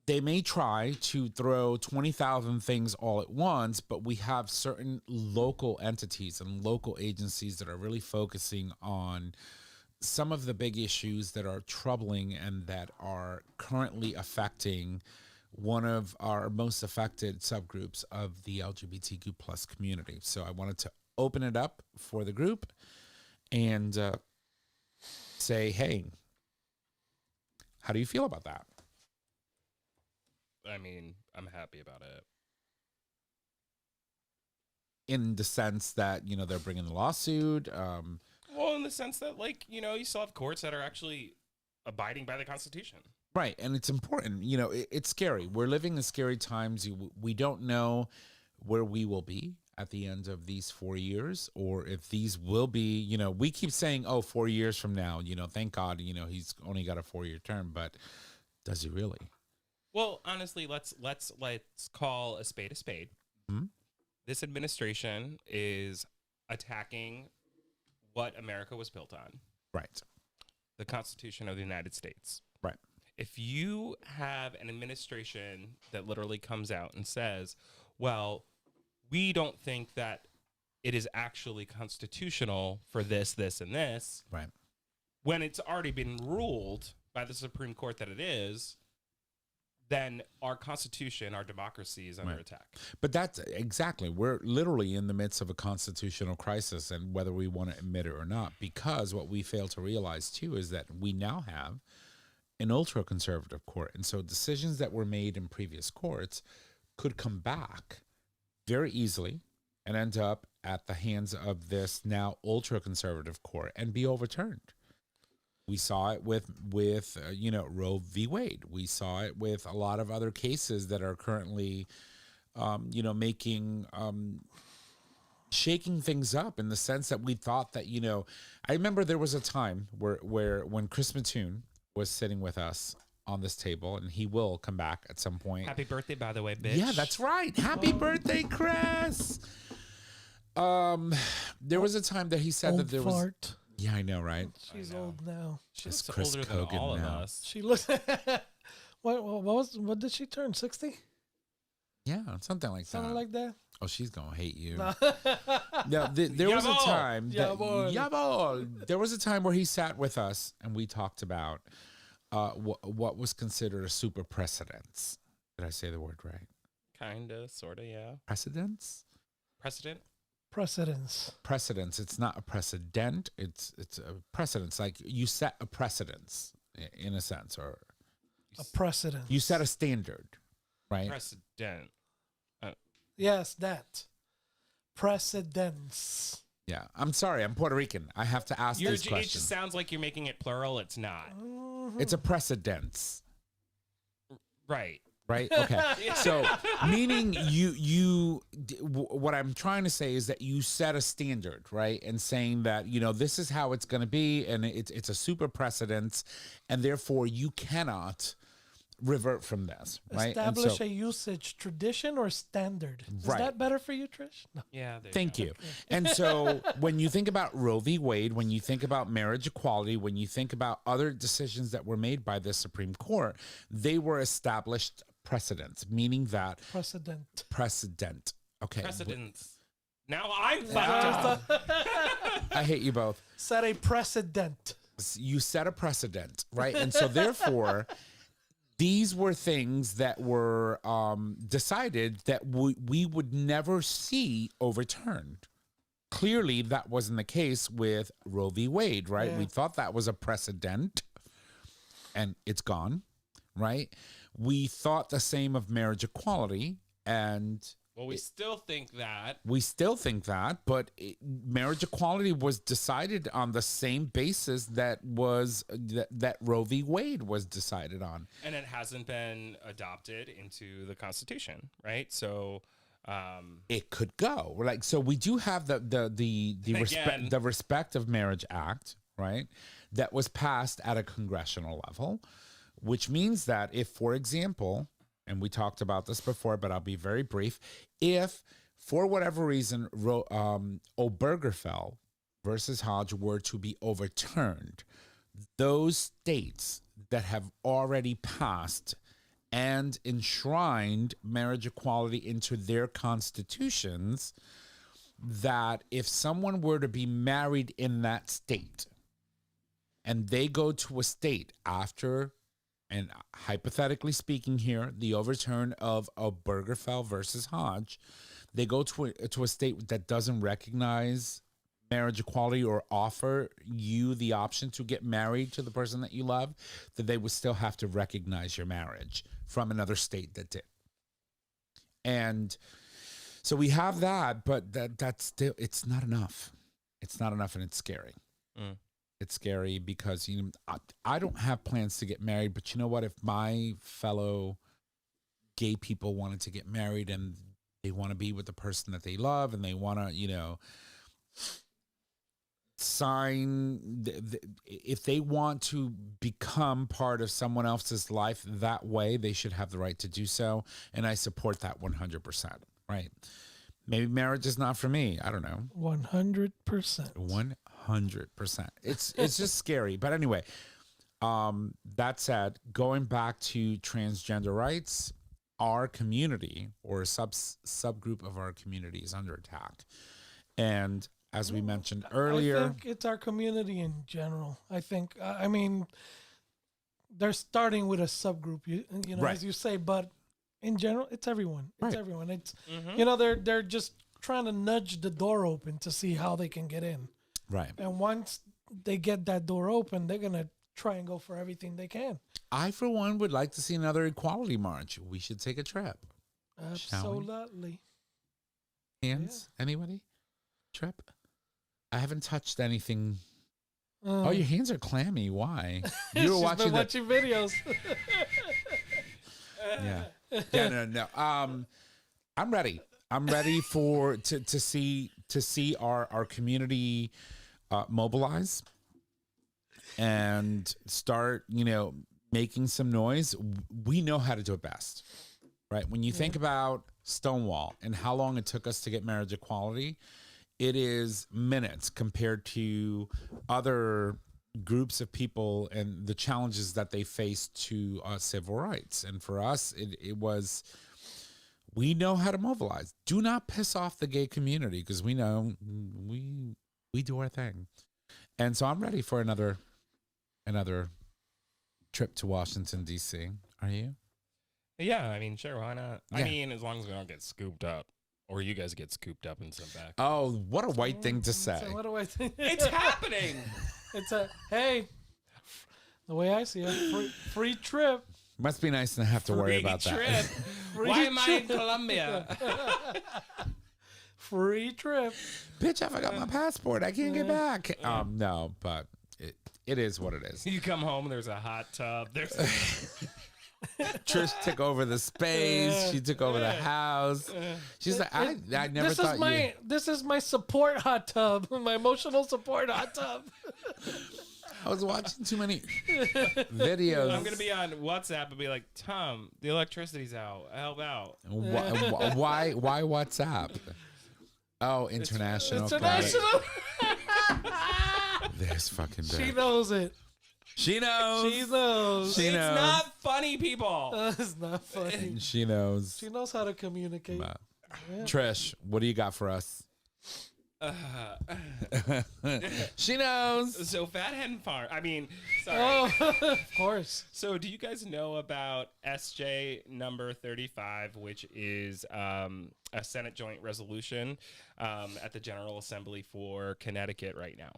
they may try to throw 20,000 things all at once, but we have certain local entities and local agencies that are really focusing on some of the big issues that are troubling and that are currently affecting one of our most affected subgroups of the LGBTQ plus community. So I wanted to open it up for the group and say, hey, how do you feel about that? I mean, I'm happy about it. In the sense that, they're bringing the lawsuit. Well, in the sense that, you still have courts that are actually abiding by the Constitution. Right. And it's important. It's scary. We're living in scary times. We don't know where we will be at the end of these 4 years, or if these will be, we keep saying, 4 years from now, thank God, he's only got a 4-year term, but does he really? Well, honestly, let's call a spade a spade. Mm-hmm. This administration is attacking what America was built on. Right. The Constitution of the United States. Right. If you have an administration that literally comes out and says, well, we don't think that it is actually constitutional for this, this, and this. Right. When it's already been ruled by the Supreme Court that it is, then our Constitution, our democracy is under attack. But that's exactly, we're literally in the midst of a constitutional crisis, and whether we want to admit it or not, because what we fail to realize too is that we now have an ultra conservative court. And so decisions that were made in previous courts could come back very easily and end up at the hands of this now ultra conservative court and be overturned. We saw it with Roe v. Wade. We saw it with a lot of other cases that are currently, shaking things up, in the sense that we thought that, I remember there was a time where when Chris Mattoon was sitting with us on this table, and he will come back at some point. Happy birthday, by the way, bitch. Yeah, that's right. Happy birthday, Chris. There was a time that he said Old that there was. fart. Yeah, I know, right? She's old now. She It's looks Chris older than Kogan all now. of us. She looks. What did she turn? 60? Yeah, something like Something that. like that. Oh, she's gonna hate you. No. No, there was a Jawohl. time. Jawohl. Jawohl. There was a time where he sat with us and we talked about what was considered a super precedence. Did I say the word right? Kinda, sorta, yeah. Precedence. Precedent. Precedence. Precedence. It's not a precedent. It's a precedence. Like you set a precedence in a sense, or A precedent. you set a standard, right? Precedent. Yes, that. Precedence. Yeah. I'm sorry. I'm Puerto Rican. I have to ask these It questions. just sounds like you're making it plural. It's not. It's a precedence. Right. Right. Okay. So, meaning what I'm trying to say is that you set a standard, right? And saying that, this is how it's going to be. And it's a super precedence. And therefore you cannot revert from this, right? And Establish so- a usage tradition or standard. Is Right. that better for you, Trish? No. Yeah. there Thank go. you. And so when you think about Roe v. Wade, when you think about marriage equality, when you think about other decisions that were made by the Supreme Court, they were established precedents, meaning that precedent. Okay. Precedence. Now I'm fucked up. I hate you both. Set a precedent. You set a precedent, right? And so therefore, these were things that were decided that we would never see overturned. Clearly, that wasn't the case with Roe v. Wade, right? Yeah. We thought that was a precedent, and it's gone, right? We thought the same of marriage equality, and Well, we still think that. we still think that, but marriage equality was decided on the same basis that Roe v. Wade was decided on. And it hasn't been adopted into the Constitution, right? So, It could go like so. We do have Again. the Respect of Marriage Act, right? That was passed at a congressional level, which means that if, for example, and we talked about this before, but I'll be very brief. If, for whatever reason, Obergefell versus Hodge were to be overturned, those states that have already passed and enshrined marriage equality into their constitutions, that if someone were to be married in that state and they go to a state after, and hypothetically speaking here, the overturn of Obergefell versus Hodge, they go to a state that doesn't recognize marriage equality or offer you the option to get married to the person that you love, that they would still have to recognize your marriage from another state that did. And so we have that, but that's still, it's not enough. It's not enough, and it's scary. It's scary because I don't have plans to get married, but you know what? If my fellow gay people wanted to get married and they want to be with the person that they love and they want to, sign, if they want to become part of someone else's life that way, they should have the right to do so. And I support that 100%, right? Maybe marriage is not for me. I don't know. 100%. 100%. It's just scary. But anyway, that said, going back to transgender rights, our community or a subgroup of our community is under attack. And as we mentioned earlier, I think it's our community in general. I think, I mean, they're starting with a subgroup, you know, Right. as you say, but in general, it's everyone. It's Right. everyone. It's you know, they're just trying to nudge the door open to see how they can get in. Right. And once they get that door open, they're gonna try and go for everything they can. I, for one, would like to see another equality march. We should take a trip. Shall we? Absolutely. Hands? Anybody? Trip? I haven't touched anything. Uh, Oh, your hands are clammy. Why? You were she's watching been the. watching videos. Yeah. Yeah. No. I'm ready. I'm ready for to see our community mobilize and start, making some noise. We know how to do it best, right? When you think about Stonewall and how long it took us to get marriage equality, it is minutes compared to other groups of people and the challenges that they face to civil rights. And for us, it was, we know how to mobilize. Do not piss off the gay community, because we know we do our thing. And so I'm ready for another trip to Washington, D.C. Are you? Yeah, I mean, sure, why not? Yeah. I mean, as long as we don't get scooped up, or you guys get scooped up and sent back. Oh, what a white thing to say. So what do I think? It's happening. It's a hey. The way I see it, free trip. Must be nice to have to worry Free about trip. that. Why am I in Colombia? Free trip. Bitch, I forgot my passport. I can't get back. No, but it is what it is. You come home, there's a hot tub. There's Trish took over the space. She took over the house. She's like, I never thought you. This is my support hot tub, my emotional support hot tub. I was watching too many videos. I'm gonna be on WhatsApp and be like, Tom, the electricity's out. Help out. Why WhatsApp? Oh, international. Got it. International. This fucking bitch. She knows it. She knows. She knows. She It's knows. not funny, people. It's not funny. She knows. She knows how to communicate. Wow. Trish, what do you got for us? She knows. So Fat Hen Farm. I mean, sorry. Oh, of course. So do you guys know about SJ number 35, which is a Senate joint resolution at the General Assembly for Connecticut right now?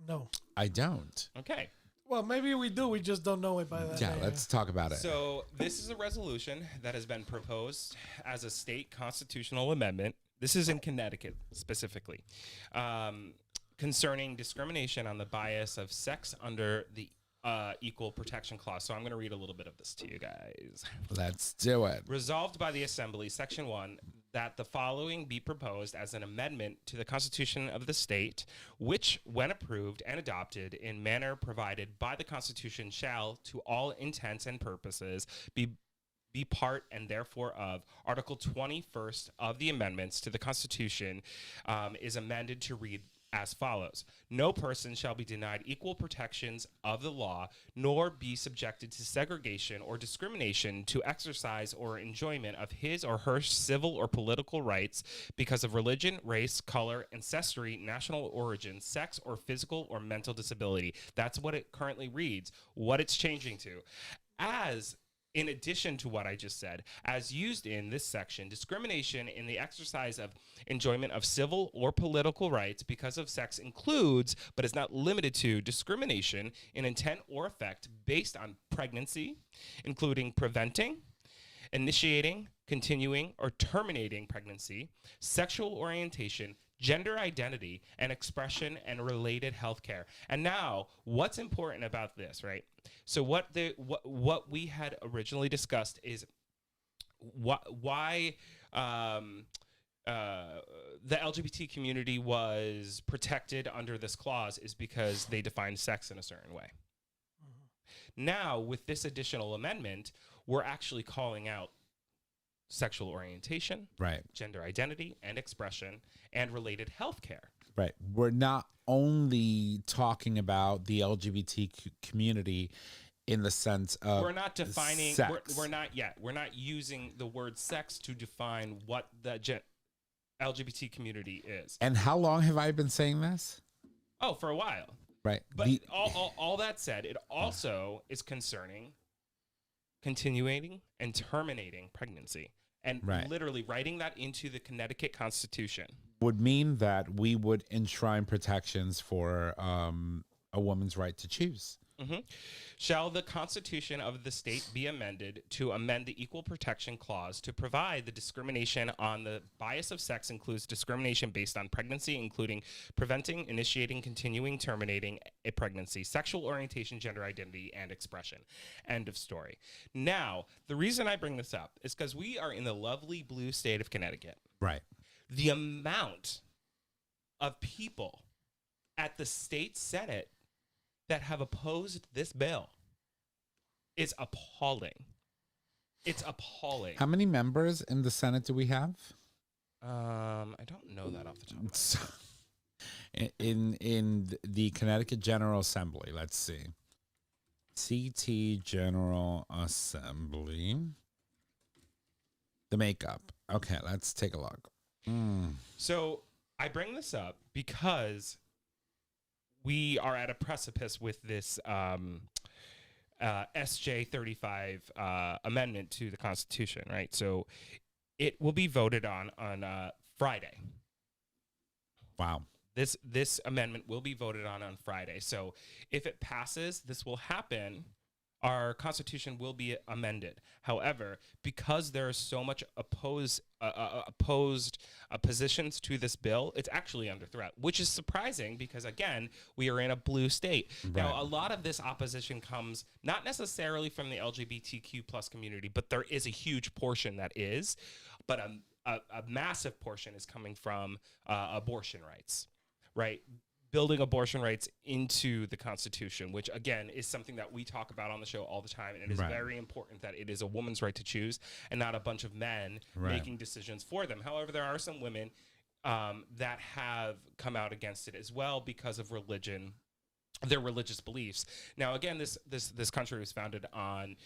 No. I don't. Okay. Well, maybe we do. We just don't know it by that Yeah, name. let's talk about it. So this is a resolution that has been proposed as a state constitutional amendment. This is in Connecticut specifically, concerning discrimination on the bias of sex under the Equal Protection Clause. So I'm going to read a little bit of this to you guys. Let's do it. Resolved by the Assembly, Section 1, that the following be proposed as an amendment to the Constitution of the state, which, when approved and adopted in manner provided by the Constitution, shall, to all intents and purposes, be part and therefore of Article 21st of the amendments to the Constitution, is amended to read as follows. No person shall be denied equal protections of the law, nor be subjected to segregation or discrimination to exercise or enjoyment of his or her civil or political rights because of religion, race, color, ancestry, national origin, sex, or physical or mental disability. That's what it currently reads. What it's changing to. In addition to what I just said, as used in this section, discrimination in the exercise of enjoyment of civil or political rights because of sex includes, but is not limited to, discrimination in intent or effect based on pregnancy, including preventing, initiating, continuing, or terminating pregnancy, sexual orientation, gender identity, and expression and related health care. And now, what's important about this, right? So what we had originally discussed is why the LGBT community was protected under this clause is because they define sex in a certain way. Mm-hmm. Now, with this additional amendment, we're actually calling out sexual orientation, Right. gender identity and expression, and related health care. Right. We're not only talking about the LGBT community in the sense of We're not defining, sex. we're not using the word sex to define what the LGBT community is. And how long have I been saying this? Oh, for a while. Right. But all that said, it also is concerning continuing, and terminating pregnancy. And Right. literally writing that into the Connecticut Constitution. Would mean that we would enshrine protections for a woman's right to choose. Shall the Constitution of the state be amended to amend the Equal Protection Clause to provide the discrimination on the bias of sex includes discrimination based on pregnancy, including preventing, initiating, continuing, terminating a pregnancy, sexual orientation, gender identity, and expression. End of story. Now, the reason I bring this up is because we are in the lovely blue state of Connecticut. Right. The amount of people at the state Senate that have opposed this bill is appalling. It's appalling. How many members in the Senate do we have? I don't know that off the top of my head. In the Connecticut General Assembly, let's see. CT General Assembly. The makeup. Okay, let's take a look. So I bring this up because we are at a precipice with this SJ 35 amendment to the Constitution, right? So it will be voted on Friday. Wow. This amendment will be voted on Friday. So if it passes, this will happen. Our Constitution will be amended. However, because there is so much opposed positions to this bill, it's actually under threat, which is surprising because, again, we are in a blue state. Right. Now, a lot of this opposition comes not necessarily from the LGBTQ plus community, but there is a huge portion that is. But a massive portion is coming from abortion rights, right? Building abortion rights into the Constitution, which again is something that we talk about on the show all the time. And it is Right. very important that it is a woman's right to choose and not a bunch of men Right. making decisions for them. However, there are some women that have come out against it as well because of religion, their religious beliefs. Now, again, this country was founded on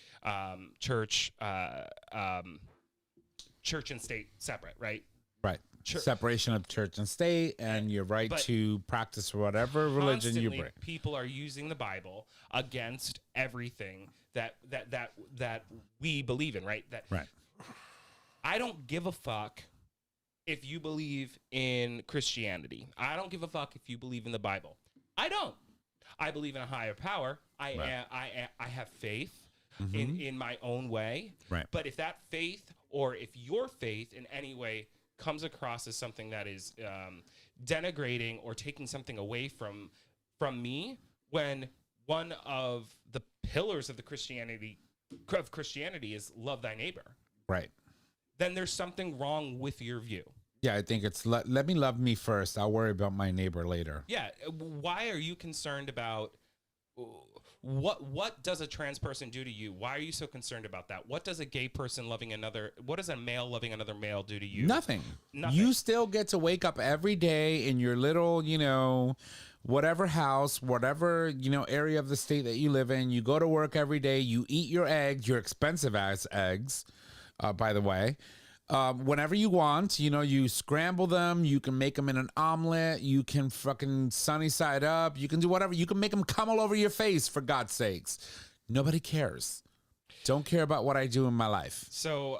church and state separate, right? Right. Separation of church and state, and your right But to practice whatever religion you Constantly, bring. people are using the Bible against everything that we believe in, right? Right. I don't give a fuck if you believe in Christianity. I don't give a fuck if you believe in the Bible. I don't. I believe in a higher power. I have faith in my own way. Right. But if that faith or if your faith in any way comes across as something that is denigrating or taking something away from me, when one of the pillars of Christianity is love thy neighbor, Right. then there's something wrong with your view. Yeah, I think it's let me love me first. I'll worry about my neighbor later. Yeah. Why are you concerned about what does a trans person do to you? Why are you so concerned about that? What does a gay person what does a male loving another male do to you? Nothing. Nothing. You still get to wake up every day in your little, whatever house, whatever, area of the state that you live in. You go to work every day. You eat your eggs, your expensive ass eggs, by the way. Whenever you want, you scramble them. You can make them in an omelet. You can fucking sunny side up. You can do whatever. You can make them come all over your face, for God's sakes. Nobody cares. Don't care about what I do in my life. So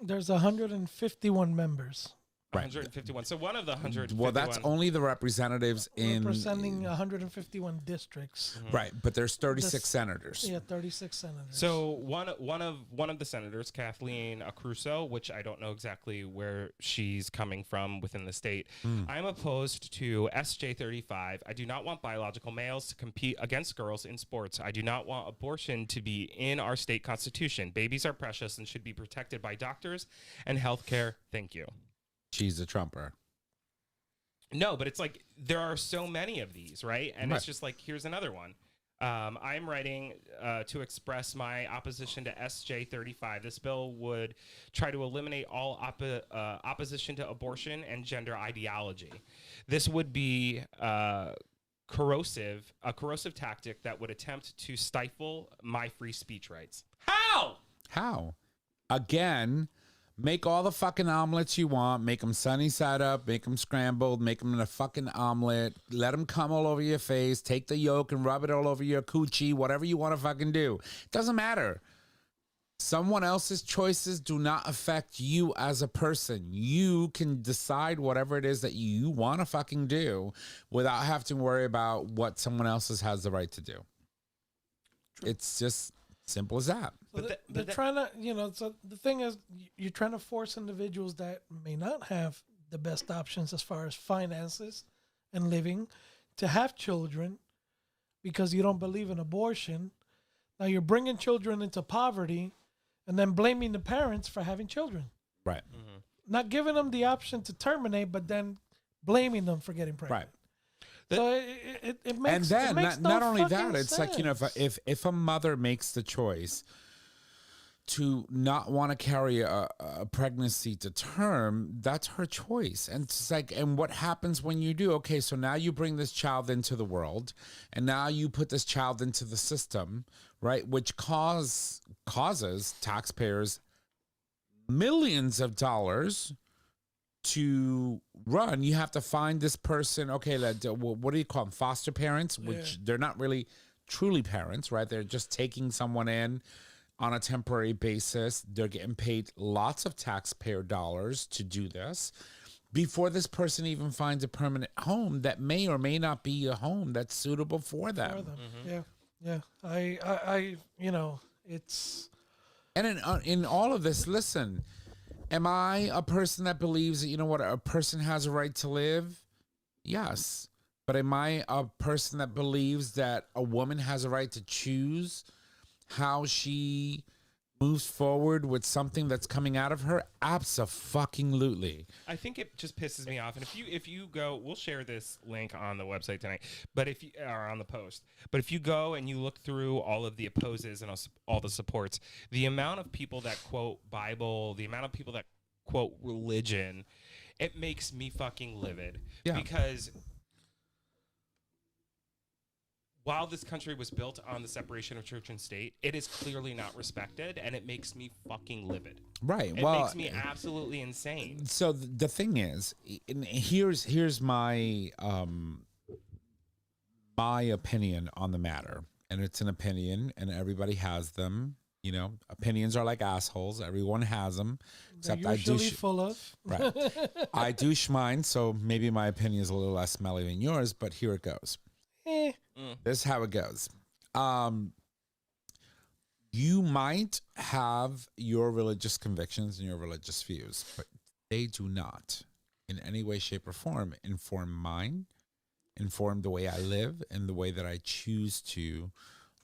There's 151 members. Right. 151. So one of the 151. Well, that's only the representatives in Representing 151 districts. right, but there's 36 This- senators. Yeah, 36 senators. So one of the senators, Kathleen Acruso, which I don't know exactly where she's coming from within the state. I'm opposed to SJ 35. I do not want biological males to compete against girls in sports. I do not want abortion to be in our state constitution. Babies are precious and should be protected by doctors and healthcare. Thank you. She's a Trumper. No, but it's like there are so many of these, right? And Right. it's just like, here's another one. I'm writing to express my opposition to SJ 35. This bill would try to eliminate all opposition to abortion and gender ideology. This would be a corrosive tactic that would attempt to stifle my free speech rights. How? Again, make all the fucking omelets you want. Make them sunny side up. Make them scrambled. Make them in a fucking omelet. Let them come all over your face. Take the yolk and rub it all over your coochie. Whatever you want to fucking do. Doesn't matter. Someone else's choices do not affect you as a person. You can decide whatever it is that you want to fucking do without having to worry about what someone else has the right to do. It's just simple as that. So they're trying to, so the thing is, you're trying to force individuals that may not have the best options as far as finances and living to have children because you don't believe in abortion. Now you're bringing children into poverty and then blaming the parents for having children. Right. Mm-hmm. Not giving them the option to terminate, but then blaming them for getting pregnant. Right. So it makes, and then it makes not no only that, fucking it's like, if a mother makes the choice to not want to carry a pregnancy to term, that's her choice. And it's like, and what happens when you do? Okay, so now you bring this child into the world, and now you put this child into the system, right? Which causes taxpayers millions of dollars to run. You have to find this person. Okay, what do you call them? Foster parents, which they're not really truly parents, right? They're just taking someone in on a temporary basis. They're getting paid lots of taxpayer dollars to do this before this person even finds a permanent home that may or may not be a home that's suitable for them. Mm-hmm. Yeah. I it's. And in all of this, listen, am I a person that believes that, a person has a right to live? Yes. But am I a person that believes that a woman has a right to choose how she moves forward with something that's coming out of her? Abso-fucking-lutely. I think it just pisses me off. And if you go, we'll share this link on the website tonight, but if you are on the post, but if you go and you look through all of the opposes and all the supports, the amount of people that quote Bible, the amount of people that quote religion, it makes me fucking livid. Yeah. Because while this country was built on the separation of church and state, it is clearly not respected, and it makes me fucking livid. Right. It makes me absolutely insane. So the thing is, and here's my my opinion on the matter, and it's an opinion, and everybody has them. Opinions are like assholes. Everyone has them, except They're usually full of. Right. I douche mine, so maybe my opinion is a little less smelly than yours, but here it goes. This is how it goes. You might have your religious convictions and your religious views, but they do not in any way, shape, or form inform mine, inform the way I live and the way that I choose to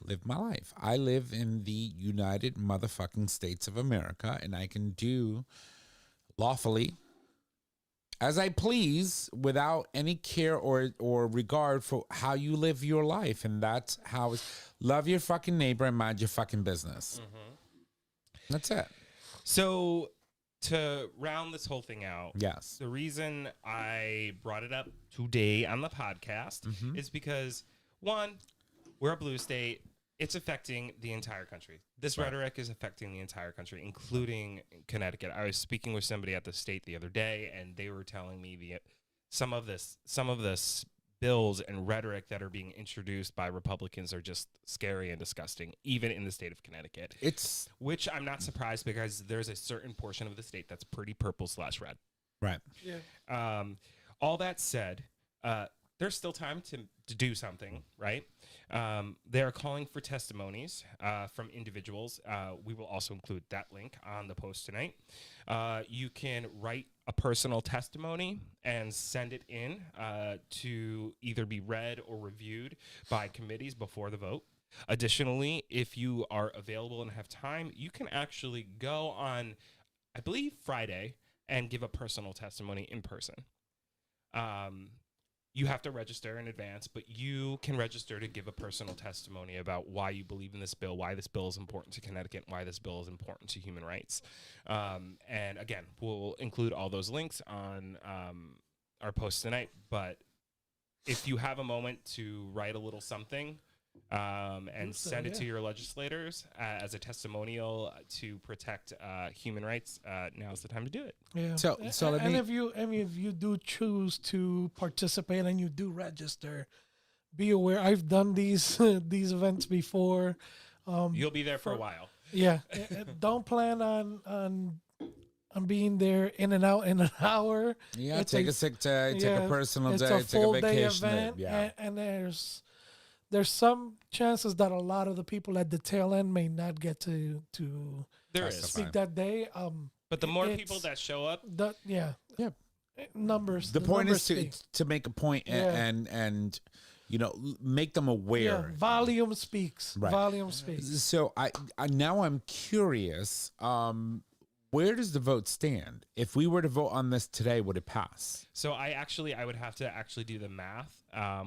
live my life. I live in the United motherfucking States of America, and I can do lawfully as I please without any care or regard for how you live your life. And that's how it's love your fucking neighbor and mind your fucking business. Mm-hmm. That's it. So to round this whole thing out, yes, the reason I brought it up today on the podcast is because, one, we're a blue state. It's affecting the entire country. This rhetoric is affecting the entire country, including Connecticut. I was speaking with somebody at the state the other day, and they were telling me some of this bills and rhetoric that are being introduced by Republicans are just scary and disgusting, even in the state of Connecticut. Which I'm not surprised, because there's a certain portion of the state that's pretty purple/red. Right. Yeah. All that said, there's still time to do something, right? They are calling for testimonies from individuals. We will also include that link on the post tonight. You can write a personal testimony and send it in to either be read or reviewed by committees before the vote. Additionally, if you are available and have time, you can actually go on, I believe, Friday and give a personal testimony in person. You have to register in advance, but you can register to give a personal testimony about why you believe in this bill, why this bill is important to Connecticut, why this bill is important to human rights. And again, we'll include all those links on our post tonight. But if you have a moment to write a little something and send it to your legislators as a testimonial to protect human rights, now's the time to do it. Yeah. So if you do choose to participate and you do register, be aware. I've done these events before. You'll be there for a while. Yeah, don't plan on being there in and out in an hour. Yeah, It's take a sick day, take a personal it's day, a take full a day vacation day. event, Yeah. and there's some chances that a lot of the people at the tail end may not get to There That's is. the speak fine. that day. But the more it's- people that show up, yeah, Yeah. numbers. The point numbers is speak. to make a point Yeah. and make them Yeah, aware. volume speaks. Right. Volume speaks. So I now I'm curious. Where does the vote stand? If we were to vote on this today, would it pass? so I would have to actually do the math,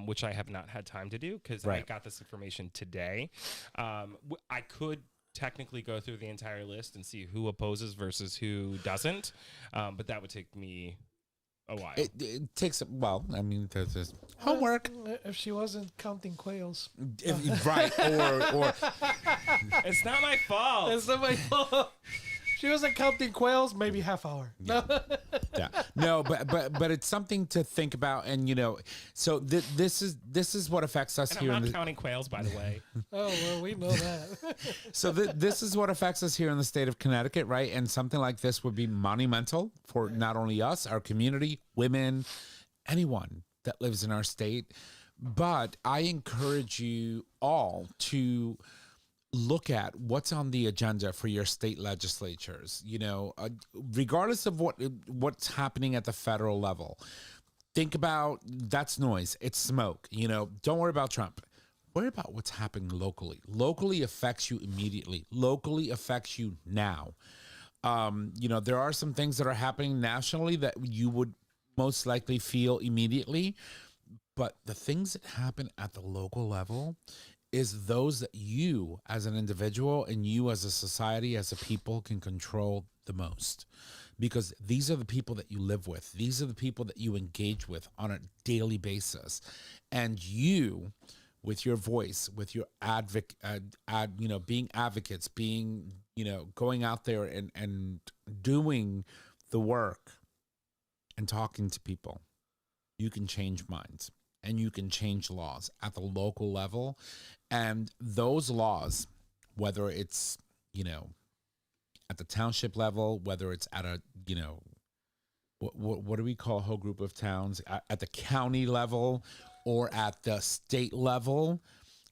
which I have not had time to do because I Right. got this information today. I could technically go through the entire list and see who opposes versus who doesn't, but that would take me a while. It takes I mean, there's homework, If she wasn't counting quails. right? Or It's not my fault. It's not my fault. She wasn't counting quails, maybe half hour. No. yeah, no, but it's something to think about, and so this is what affects us And here. I'm In not the, counting quails, by the way. Oh, well, we know that. so this is what affects us here in the state of Connecticut, right? And something like this would be monumental for not only us, our community, women, anyone that lives in our state. But I encourage you all to look at what's on the agenda for your state legislatures. Regardless of what's happening at the federal level, think about that's noise. It's smoke. Don't worry about Trump. Worry about what's happening locally. Locally affects you immediately. Locally affects you now. There are some things that are happening nationally that you would most likely feel immediately, but the things that happen at the local level is those that you as an individual and you as a society, as a people, can control the most, because these are the people that you live with. These are the people that you engage with on a daily basis. And you, with your voice, with your being advocates, being, going out there and doing the work and talking to people, you can change minds and you can change laws at the local level. And those laws, whether it's, at the township level, whether it's at a, what do we call a whole group of towns, at the county level or at the state level,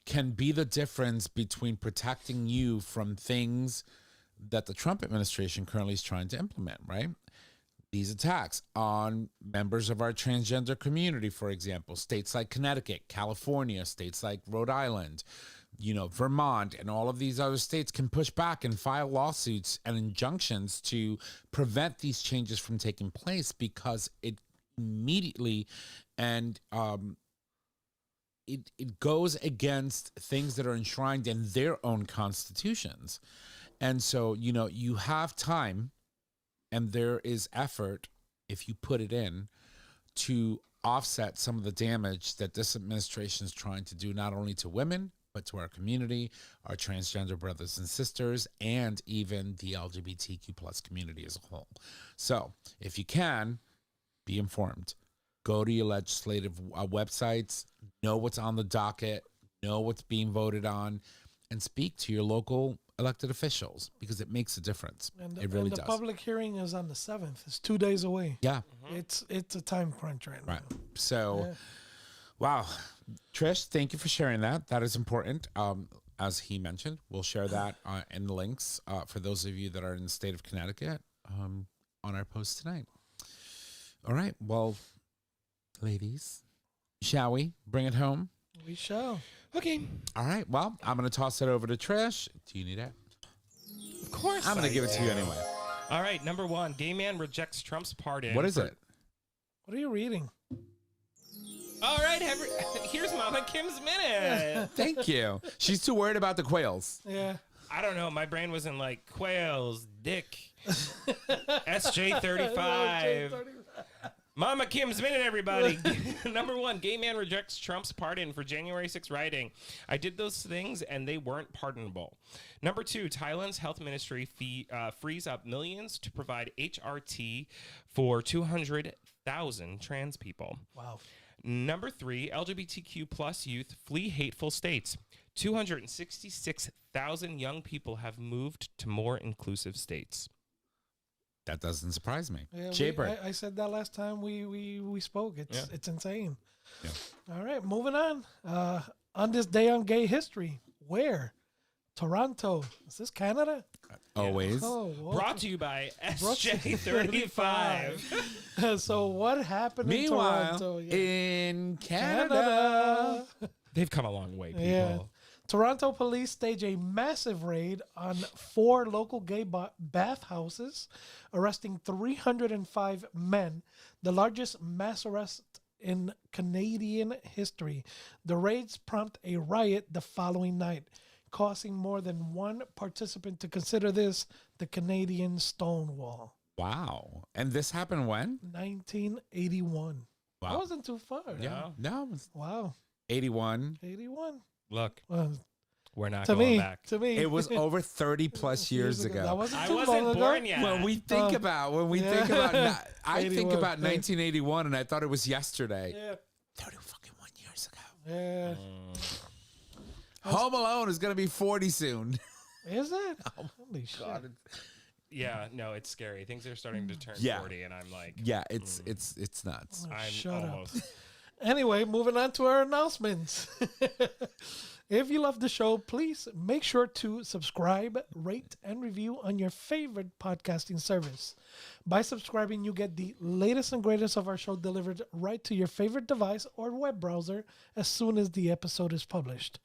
can be the difference between protecting you from things that the Trump administration currently is trying to implement, right? These attacks on members of our transgender community, for example, states like Connecticut, California, states like Rhode Island, Vermont, and all of these other states can push back and file lawsuits and injunctions to prevent these changes from taking place, because it immediately and it goes against things that are enshrined in their own constitutions. And so, you have time. And there is effort, if you put it in, to offset some of the damage that this administration is trying to do, not only to women, but to our community, our transgender brothers and sisters, and even the LGBTQ plus community as a whole. So if you can, be informed. Go to your legislative websites, know what's on the docket, know what's being voted on, and speak to your local elected officials, because it makes a difference. It really the does. public hearing is on the 7th. It's 2 days away. Yeah. It's a time crunch right now. Right. So, Yeah. wow. Trish, thank you for sharing that. That is important. As he mentioned, we'll share that in the links for those of you that are in the state of Connecticut on our post tonight. All right. Well, ladies, shall we bring it home? We shall. Okay. All right. Well, I'm going to toss it over to Trish. Do you need it? Of course. I'm going to give it to you anyway. All right. Number one, gay man rejects Trump's pardon. What is it? What are you reading? All right. Here's Mama Kim's Minute. Thank you. She's too worried about the quails. Yeah. I don't know. My brain was in like quails, dick, SJ35. Mama Kim's Minute, everybody. Number one, gay man rejects Trump's pardon for January 6 rioting. I did those things and they weren't pardonable. Number two, Thailand's health ministry frees up millions to provide HRT for 200,000 trans people. Wow. Number 3, LGBTQ plus youth flee hateful states. 266,000 young people have moved to more inclusive states. That doesn't surprise me. Yeah, Jaybird. I said that last time we spoke. It's insane. Yeah. All right, moving on. On this day on gay history, where? Toronto. Is this Canada? Always. Oh, Brought to you by Brought to you SJ35. So what happened in Meanwhile, Toronto? in Canada. They've come a long way, people. Yeah. Toronto police stage a massive raid on 4 local gay bathhouses, arresting 305 men, the largest mass arrest in Canadian history. The raids prompt a riot the following night, causing more than one participant to consider this the Canadian Stonewall. Wow. And this happened when? 1981. Wow. That wasn't too far. Yeah. No. Wow. 81. 81. Look, Well, we're not to going me, back. to me, It was over 30 plus years ago. That wasn't I too wasn't long born ago. yet. When we think Oh. about, I think 81, about yeah. 1981, and I thought it was yesterday. Yeah. 30 fucking 1 years ago. Yeah. Home Alone is gonna be 40 soon. Is it? Holy shit. Yeah, no, it's scary. Things are starting to turn Yeah. 40, and I'm like, Yeah, it's nuts. Oh, I'm shut up. almost. Anyway, moving on to our announcements. If you love the show, please make sure to subscribe, rate, and review on your favorite podcasting service. By subscribing, you get the latest and greatest of our show delivered right to your favorite device or web browser as soon as the episode is published.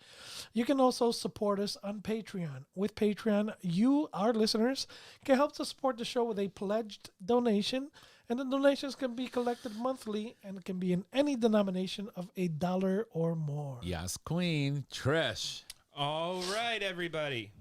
You can also support us on Patreon. With Patreon, you, our listeners, can help to support the show with a pledged donation, and the donations can be collected monthly and can be in any denomination of $1 or more. Yes, Queen Trish. All right, everybody.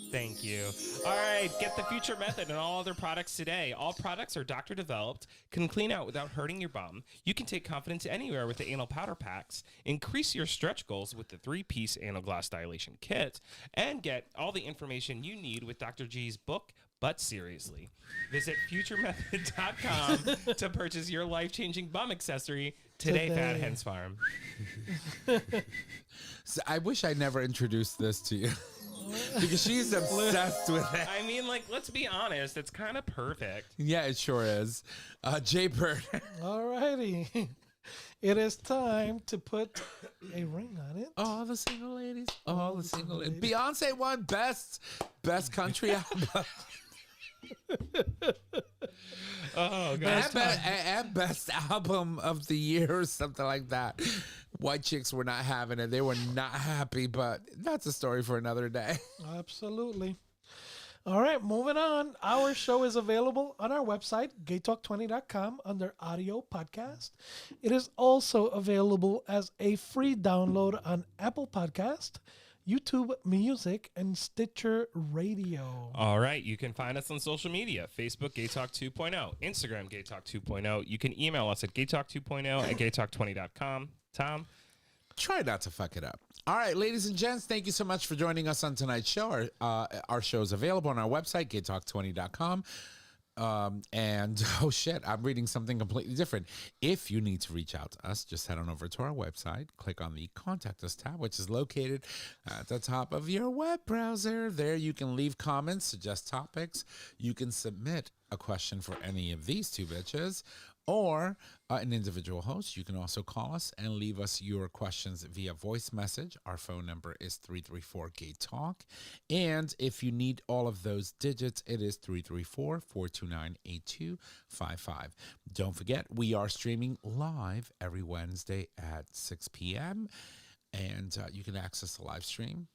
Thank you. All right, get the Future Method and all other products today. All products are doctor developed, can clean out without hurting your bum. You can take confidence anywhere with the anal powder packs, increase your stretch goals with the 3-piece anal glass dilation kit, and get all the information you need with Dr. G's book, But Seriously. Visit futuremethod.com to purchase your life-changing bum accessory today. Fat Hens Farm. So I wish I never introduced this to you because she's obsessed with it. I mean, like, let's be honest. It's kind of perfect. Yeah, it sure is. Jaybird. Alrighty. It is time to put a ring on it. All the single ladies. All the single ladies. Beyonce won best country album. Oh, God. and best album of the year or something like that. White chicks were not having it. They were not happy, but that's a story for another day. Absolutely. All right, moving on. Our show is available on our website, GayTalk20.com, under audio podcast. It is also available as a free download on Apple Podcast, YouTube Music, and Stitcher Radio. All right. You can find us on social media. Facebook, GayTalk 2.0. Instagram, GayTalk 2.0. You can email us at GayTalk2.0 at GayTalk20.com. Tom? Try not to fuck it up. All right, ladies and gents, thank you so much for joining us on tonight's show. Our show is available on our website, gaytalk20.com. And oh shit, I'm reading something completely different. If you need to reach out to us, just head on over to our website, click on the Contact Us tab, which is located at the top of your web browser. There you can leave comments, suggest topics. You can submit a question for any of these two bitches, or an individual host. You can also call us and leave us your questions via voice message. Our phone number is 334-GAY-TALK. And if you need all of those digits, it is 334-429-8255. Don't forget, we are streaming live every Wednesday at 6 p.m. And you can access the live stream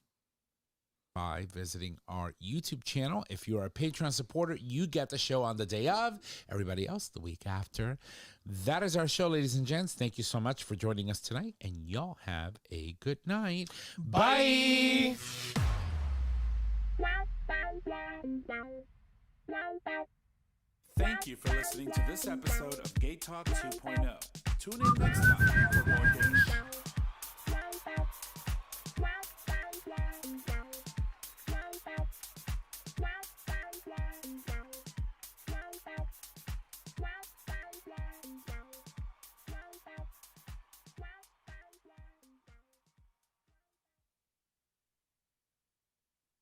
by visiting our YouTube channel. If you're a Patreon supporter, you get the show on the day of. Everybody else, the week after. That is our show, ladies and gents. Thank you so much for joining us tonight, and y'all have a good night. Bye. Thank you for listening to this episode of Gay Talk 2.0. Tune in next time for more gay